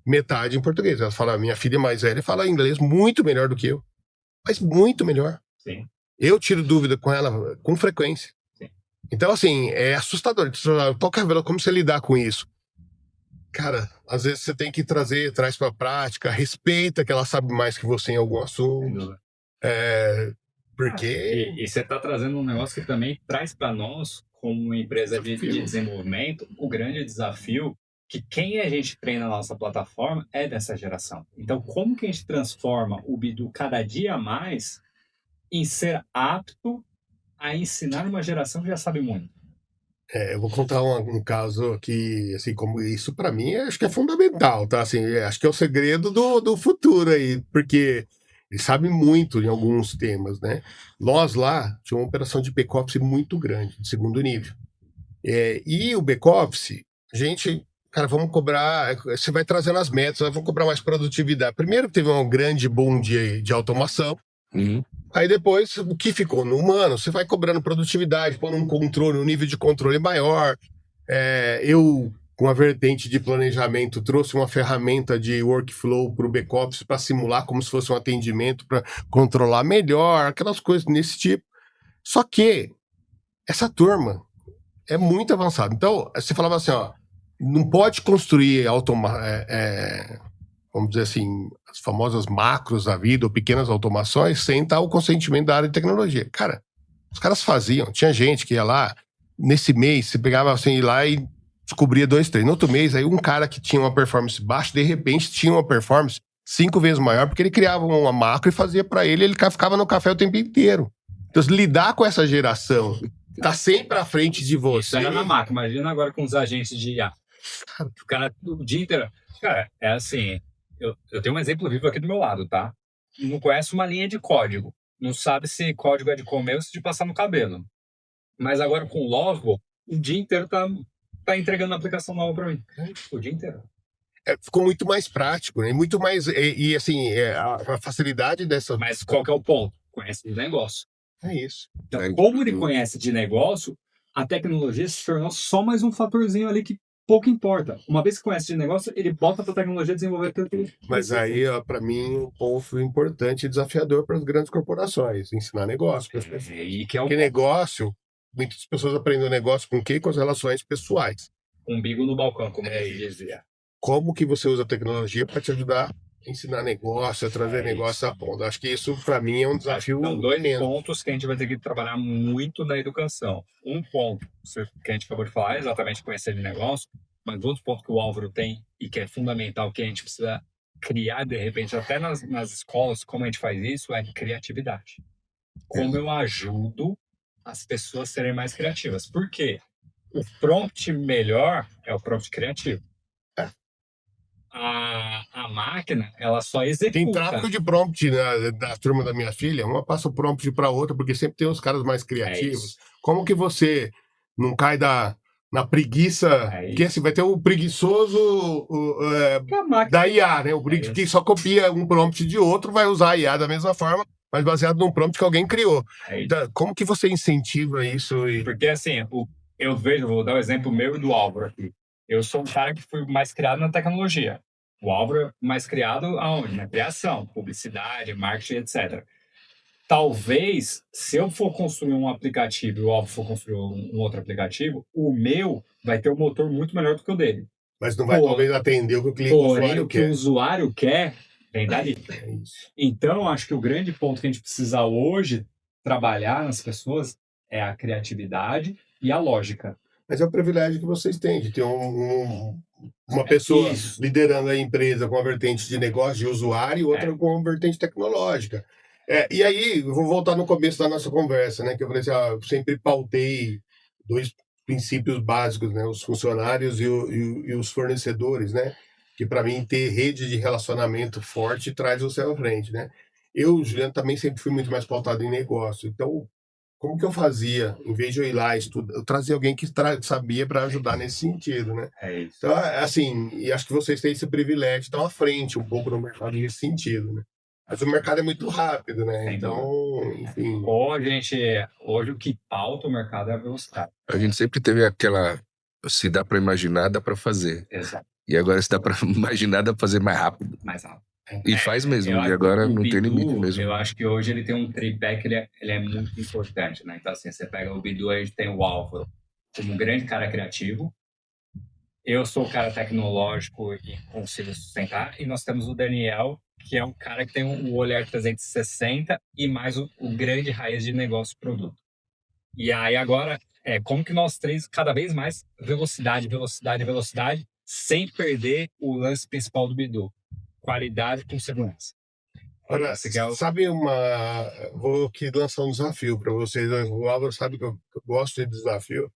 metade em português. Ela fala, minha filha mais velha fala inglês muito melhor do que eu, mas muito melhor. Sim. Eu tiro dúvida com ela com frequência. Sim. Então, assim, é assustador. Como você lidar com isso? Cara, às vezes você tem que traz para a prática, respeita que ela sabe mais que você em algum assunto. Porque... E você está trazendo um negócio que também traz para nós, como empresa de desenvolvimento, o grande desafio que quem a gente treina na nossa plataforma é dessa geração. Então, como que a gente transforma o Bidu cada dia mais em ser apto a ensinar uma geração que já sabe muito? Eu vou contar um caso que, assim, como isso para mim, acho que é fundamental, tá? Assim, acho que é o segredo do futuro aí, porque ele sabe muito em alguns temas, né? Nós lá tinha uma operação de back-office muito grande, de segundo nível. E o back-office, a gente, cara, vamos cobrar, você vai trazendo as metas, vamos cobrar mais produtividade. Primeiro teve um grande boom de automação, aí depois, o que ficou no humano, você vai cobrando produtividade, pondo um controle, um nível de controle maior. Eu, com a vertente de planejamento, trouxe uma ferramenta de workflow para o back-office para simular como se fosse um atendimento, para controlar melhor, aquelas coisas desse tipo. Só que essa turma é muito avançada. Então, você falava assim, ó, não pode construir vamos dizer assim, as famosas macros da vida ou pequenas automações sem estar o consentimento da área de tecnologia. Cara, os caras faziam. Tinha gente que ia lá, nesse mês, você pegava assim, ir lá e descobria 2, 3. No outro mês, aí um cara que tinha uma performance baixa, de repente tinha uma performance 5 vezes maior, porque ele criava uma macro e fazia para ele ficava no café o tempo inteiro. Então, lidar com essa geração, tá sempre à frente de você. Isso era na macro. Imagina agora com os agentes de IA. O cara, o dia inteiro... Cara, é assim... Eu tenho um exemplo vivo aqui do meu lado, tá? Não conhece uma linha de código. Não sabe se código é de comer ou se de passar no cabelo. Mas agora com o Lovable, o dia inteiro tá entregando aplicação nova para mim. O dia inteiro. Ficou muito mais prático, né? Muito mais... E assim, a facilidade dessa... Mas qual que é o ponto? Conhece de negócio. É isso. Então, como ele conhece de negócio, a tecnologia se tornou só mais um fatorzinho ali que pouco importa. Uma vez que conhece de negócio, ele bota para a tecnologia desenvolver tudo que ele... Mas aí, para mim, um ponto importante e desafiador para as grandes corporações, ensinar negócio para as pessoas. Porque negócio, muitas pessoas aprendem negócio com o quê? Com as relações pessoais. Umbigo no balcão, como ele dizia. Como que você usa a tecnologia para te ajudar a ensinar negócio, a trazer negócio à ponta? Acho que isso, para mim, é um desafio. São 2 pontos que a gente vai ter que trabalhar muito na educação. Um ponto que a gente acabou de falar é exatamente conhecer de negócio, mas outro ponto que o Álvaro tem e que é fundamental, que a gente precisa criar, de repente, até nas escolas, como a gente faz isso, é criatividade. Como eu ajudo as pessoas a serem mais criativas. Por quê? O prompt melhor é o prompt criativo. A máquina, ela só executa. Tem tráfego de prompt da turma da minha filha, uma passa o prompt para outra, porque sempre tem os caras mais criativos. Como que você não cai na preguiça? Porque assim, vai ter o preguiçoso da IA, né? O preguiçoso que só copia um prompt de outro, vai usar a IA da mesma forma, mas baseado num prompt que alguém criou. Como que você incentiva isso? Porque assim, eu vejo, vou dar o exemplo meu e do Álvaro aqui. Eu sou um cara que fui mais criado na tecnologia. O Álvaro é mais criado aonde? Na criação, publicidade, marketing, etc. Talvez, se eu for construir um aplicativo e o Álvaro for construir um outro aplicativo, o meu vai ter um motor muito melhor do que o dele. Mas não vai talvez atender o que o cliente o que o usuário quer, vem dali. Então, acho que o grande ponto que a gente precisa hoje trabalhar nas pessoas é a criatividade e a lógica. Mas é o privilégio que vocês têm de ter uma pessoa liderando a empresa com a vertente de negócio, de usuário, e outra com a vertente tecnológica. E aí, eu vou voltar no começo da nossa conversa, né? Que eu falei assim, eu sempre pautei 2 princípios básicos, né? Os funcionários e os fornecedores, né? Que para mim ter rede de relacionamento forte traz você à frente, né? Eu, Juliano, também sempre fui muito mais pautado em negócio. Então, como que eu fazia? Em vez de eu ir lá estudar, eu trazia alguém que sabia para ajudar nesse sentido, né? Então, assim, e acho que vocês têm esse privilégio de estar à frente um pouco no mercado nesse sentido, né? Mas o mercado é muito rápido, né? Então, enfim... Hoje o que pauta o mercado é a velocidade. A gente sempre teve aquela... Se dá para imaginar, dá para fazer. Exato. E agora se dá para imaginar, dá para fazer mais rápido. Mais rápido. E faz mesmo, e agora não tem limite mesmo. Eu acho que hoje ele tem um tripé que ele é muito importante, né? Então, assim, você pega o Bidu, a gente tem o Álvaro como um grande cara criativo. Eu sou o cara tecnológico e consigo sustentar. E nós temos o Daniel, que é um cara que tem um olhar 360 e mais o grande raiz de negócio produto. E aí agora, como que nós três, cada vez mais, velocidade, sem perder o lance principal do Bidu. Qualidade com segurança. Olha, sabe vou aqui lançar um desafio para vocês. O Álvaro sabe que eu gosto de desafio,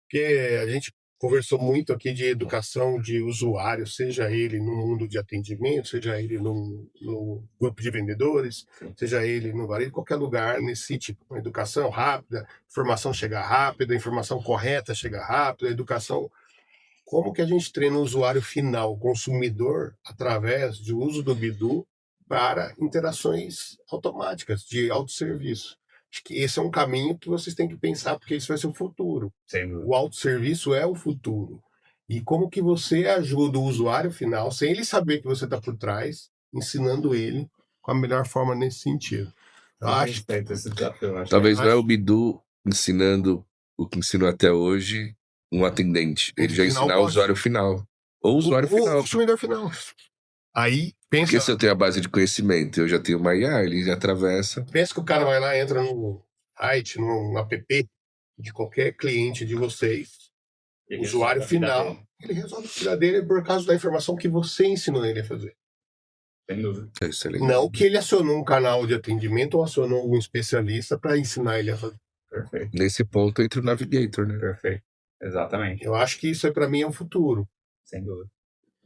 porque a gente conversou muito aqui de educação de usuário, seja ele no mundo de atendimento, seja ele no grupo de vendedores, seja ele no varejo, qualquer lugar nesse tipo. Uma educação rápida, informação chega rápida, informação correta chega rápida, educação. Como que a gente treina o usuário final, o consumidor, através do uso do Bidu para interações automáticas de autosserviço? Acho que esse é um caminho que vocês têm que pensar, porque isso vai ser o futuro. O autosserviço é o futuro. E como que você ajuda o usuário final, sem ele saber que você está por trás, ensinando ele com a melhor forma nesse sentido. Talvez não é o Bidu ensinando o que ensinou até hoje um atendente. Ele já ensinar o usuário final. Ou o usuário final. O consumidor final. Aí, pensa... Porque se eu tenho a base de conhecimento, eu já tenho uma IA, ele já atravessa. Pensa que o cara vai lá, entra no site, no app de qualquer cliente de vocês. O usuário final, ele resolve a vida dele por causa da informação que você ensinou ele a fazer. Sem dúvida. Isso é legal. Não que ele acionou um canal de atendimento ou acionou um especialista para ensinar ele a fazer. Perfeito. Nesse ponto entra o Navigator, né? Perfeito. Exatamente. Eu acho que isso aí para mim é o futuro. Sem dúvida.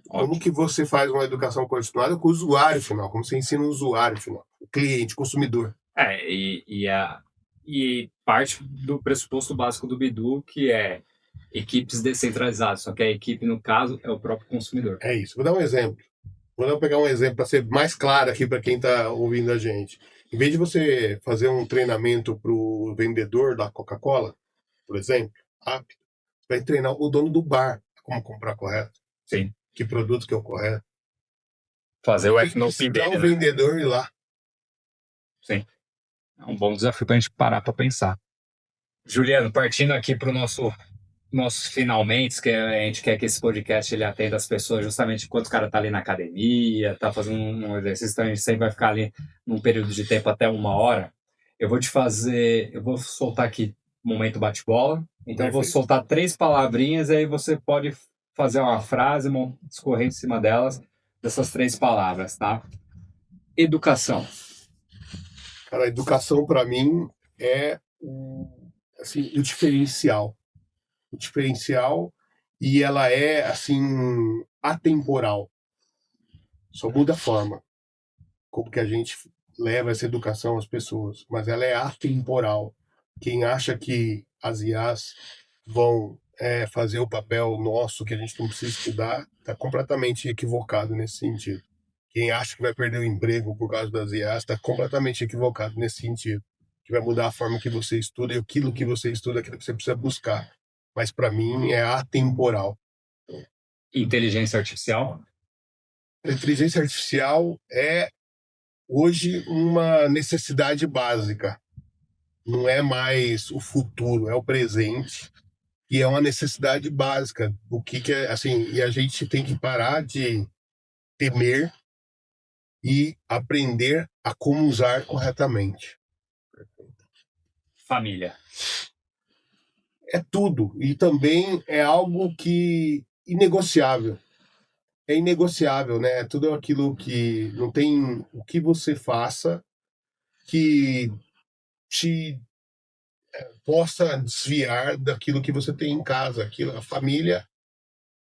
Como que você faz uma educação continuada com o usuário final? Como você ensina o usuário final? O cliente, o consumidor. E parte do pressuposto básico do Bidu, que é equipes descentralizadas. Só que a equipe, no caso, é o próprio consumidor. É isso. Vou dar um exemplo. Vou pegar um exemplo para ser mais claro aqui para quem está ouvindo a gente. Em vez de você fazer um treinamento para o vendedor da Coca-Cola, por exemplo, rápido, vai treinar o dono do bar como comprar correto. Sim. Que produto que é o correto. Fazer o FNOP dele, o vendedor ir lá. Sim. É um bom desafio para a gente parar para pensar. Juliano, partindo aqui para o nossos finalmente, que a gente quer que esse podcast ele atenda as pessoas justamente enquanto o cara tá ali na academia, tá fazendo um exercício, então a gente sempre vai ficar ali num período de tempo até 1 hora. Eu vou soltar aqui momento bate-bola, então eu vou soltar 3 palavrinhas e aí você pode fazer uma frase, discorrer em cima dessas 3 palavras, tá? Educação. Cara, a educação para mim é assim, o diferencial. O diferencial, e ela é assim atemporal. Só muda a forma como que a gente leva essa educação às pessoas, mas ela é atemporal. Quem acha que as IAs vão fazer o papel nosso, que a gente não precisa estudar, está completamente equivocado nesse sentido. Quem acha que vai perder o emprego por causa das IAs está completamente equivocado nesse sentido. Que vai mudar a forma que você estuda e aquilo que você estuda, aquilo que você precisa buscar. Mas para mim é atemporal. Inteligência artificial? A inteligência artificial é hoje uma necessidade básica. Não é mais o futuro, é o presente. E é uma necessidade básica. O que é assim, e a gente tem que parar de temer e aprender a como usar corretamente. Família. É tudo. E também é algo que inegociável. É inegociável, né? É tudo aquilo que não tem o que você faça que te possa desviar daquilo que você tem em casa. A família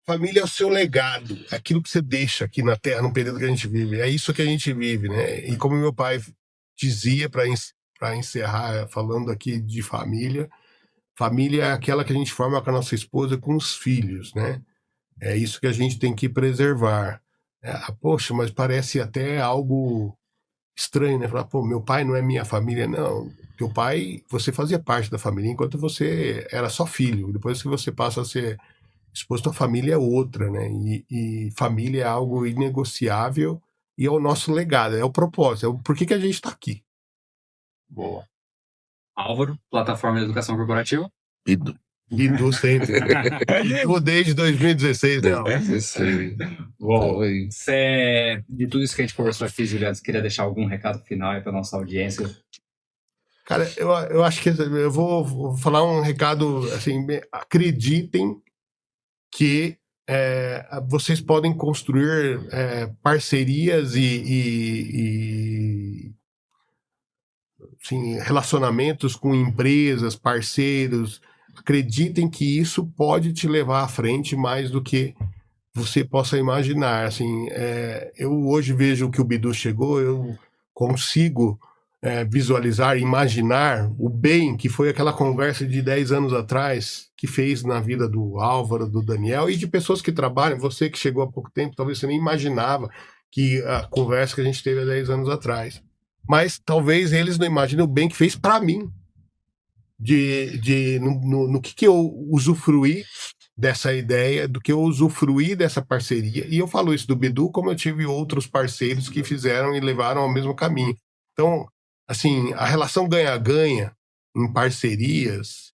é o seu legado, é aquilo que você deixa aqui na Terra no período que a gente vive. É isso que a gente vive, né? E como meu pai dizia, para encerrar falando aqui de família é aquela que a gente forma com a nossa esposa, com os filhos, né? É isso que a gente tem que preservar. Poxa, mas parece até algo estranho, né? Falar, pô, meu pai não é minha família. Não, teu pai, você fazia parte da família enquanto você era só filho. Depois que você passa a ser esposo, a família é outra, né? E família é algo inegociável e é o nosso legado, é o propósito, por que a gente está aqui. Boa. Álvaro, plataforma de educação corporativa? Bidu sempre. Bidu desde 2016, né? Bom, de tudo isso que a gente conversou aqui, Juliano, você queria deixar algum recado final aí para nossa audiência? Cara, eu acho que eu vou falar um recado assim: acreditem que vocês podem construir parcerias e assim, relacionamentos com empresas, parceiros. Acreditem que isso pode te levar à frente mais do que você possa imaginar. Assim, eu hoje vejo que o Bidu chegou, eu consigo visualizar, imaginar o bem que foi aquela conversa de 10 anos atrás, que fez na vida do Álvaro, do Daniel e de pessoas que trabalham. Você que chegou há pouco tempo, talvez você nem imaginava que a conversa que a gente teve há 10 anos atrás. Mas talvez eles não imaginem o bem que fez para mim, no que eu usufruí dessa ideia, do que eu usufruí dessa parceria. E eu falo isso do Bidu, como eu tive outros parceiros que fizeram e levaram ao mesmo caminho. Então, assim, a relação ganha-ganha em parcerias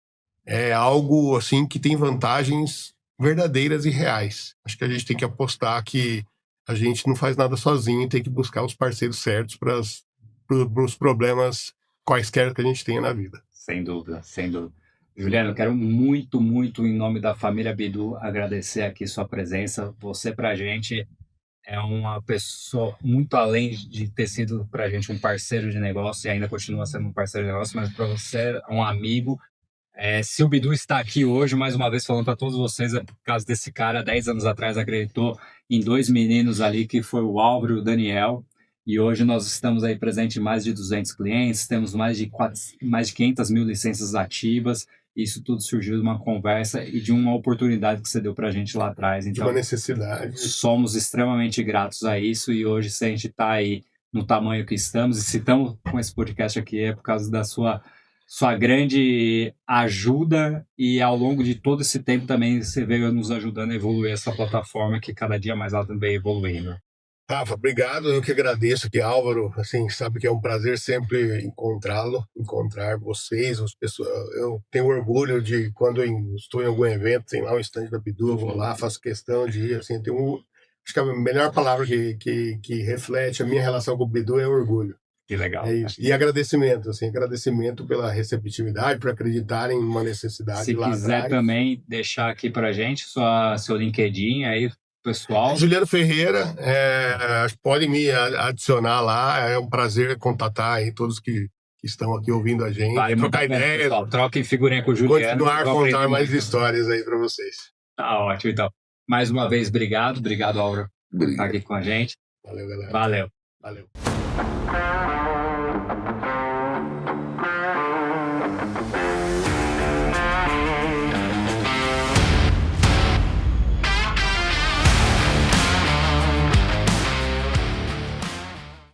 é algo assim que tem vantagens verdadeiras e reais. Acho que a gente tem que apostar que a gente não faz nada sozinho, tem que buscar os parceiros certos para os problemas quaisquer que a gente tenha na vida. Sem dúvida, sem dúvida. Juliano, eu quero muito, muito, em nome da família Bidu, agradecer aqui sua presença. Você, pra gente, é uma pessoa muito além de ter sido pra gente um parceiro de negócio, e ainda continua sendo um parceiro de negócio, mas para você é um amigo. Se o Bidu está aqui hoje, mais uma vez falando para todos vocês, é por causa desse cara, 10 anos atrás, acreditou em 2 meninos ali, que foi o Álvaro e o Daniel, e hoje nós estamos aí presentes em mais de 200 clientes, temos mais de 500 mil licenças ativas. Isso tudo surgiu de uma conversa e de uma oportunidade que você deu para a gente lá atrás. Então, de uma necessidade. Somos extremamente gratos a isso, e hoje, se a gente está aí no tamanho que estamos, e se estamos com esse podcast aqui, é por causa da sua grande ajuda, e ao longo de todo esse tempo também você veio nos ajudando a evoluir essa plataforma, que cada dia mais ela também evoluindo. Rafa, obrigado, eu que agradeço aqui, Álvaro, assim, sabe que é um prazer sempre encontrar vocês, as pessoas. Eu tenho orgulho de quando eu estou em algum evento, tem lá um stand da Bidu, eu vou lá, faço questão de ir, assim, acho que a melhor palavra que reflete a minha relação com o Bidu é orgulho. Que legal. É isso. E agradecimento pela receptividade, por acreditarem numa necessidade. Se quiser atrás. Também deixar aqui pra gente seu LinkedIn aí, pessoal. Juliano Ferreira, podem me adicionar lá, é um prazer contatar aí todos que estão aqui ouvindo a gente, trocar ideia. Troquem figurinha com o Juliano. Continuar a contar mais histórias aí para vocês. Tá ótimo, então. Mais uma vez, obrigado, Álvaro, por estar aqui com a gente. Valeu, galera. Valeu. Valeu.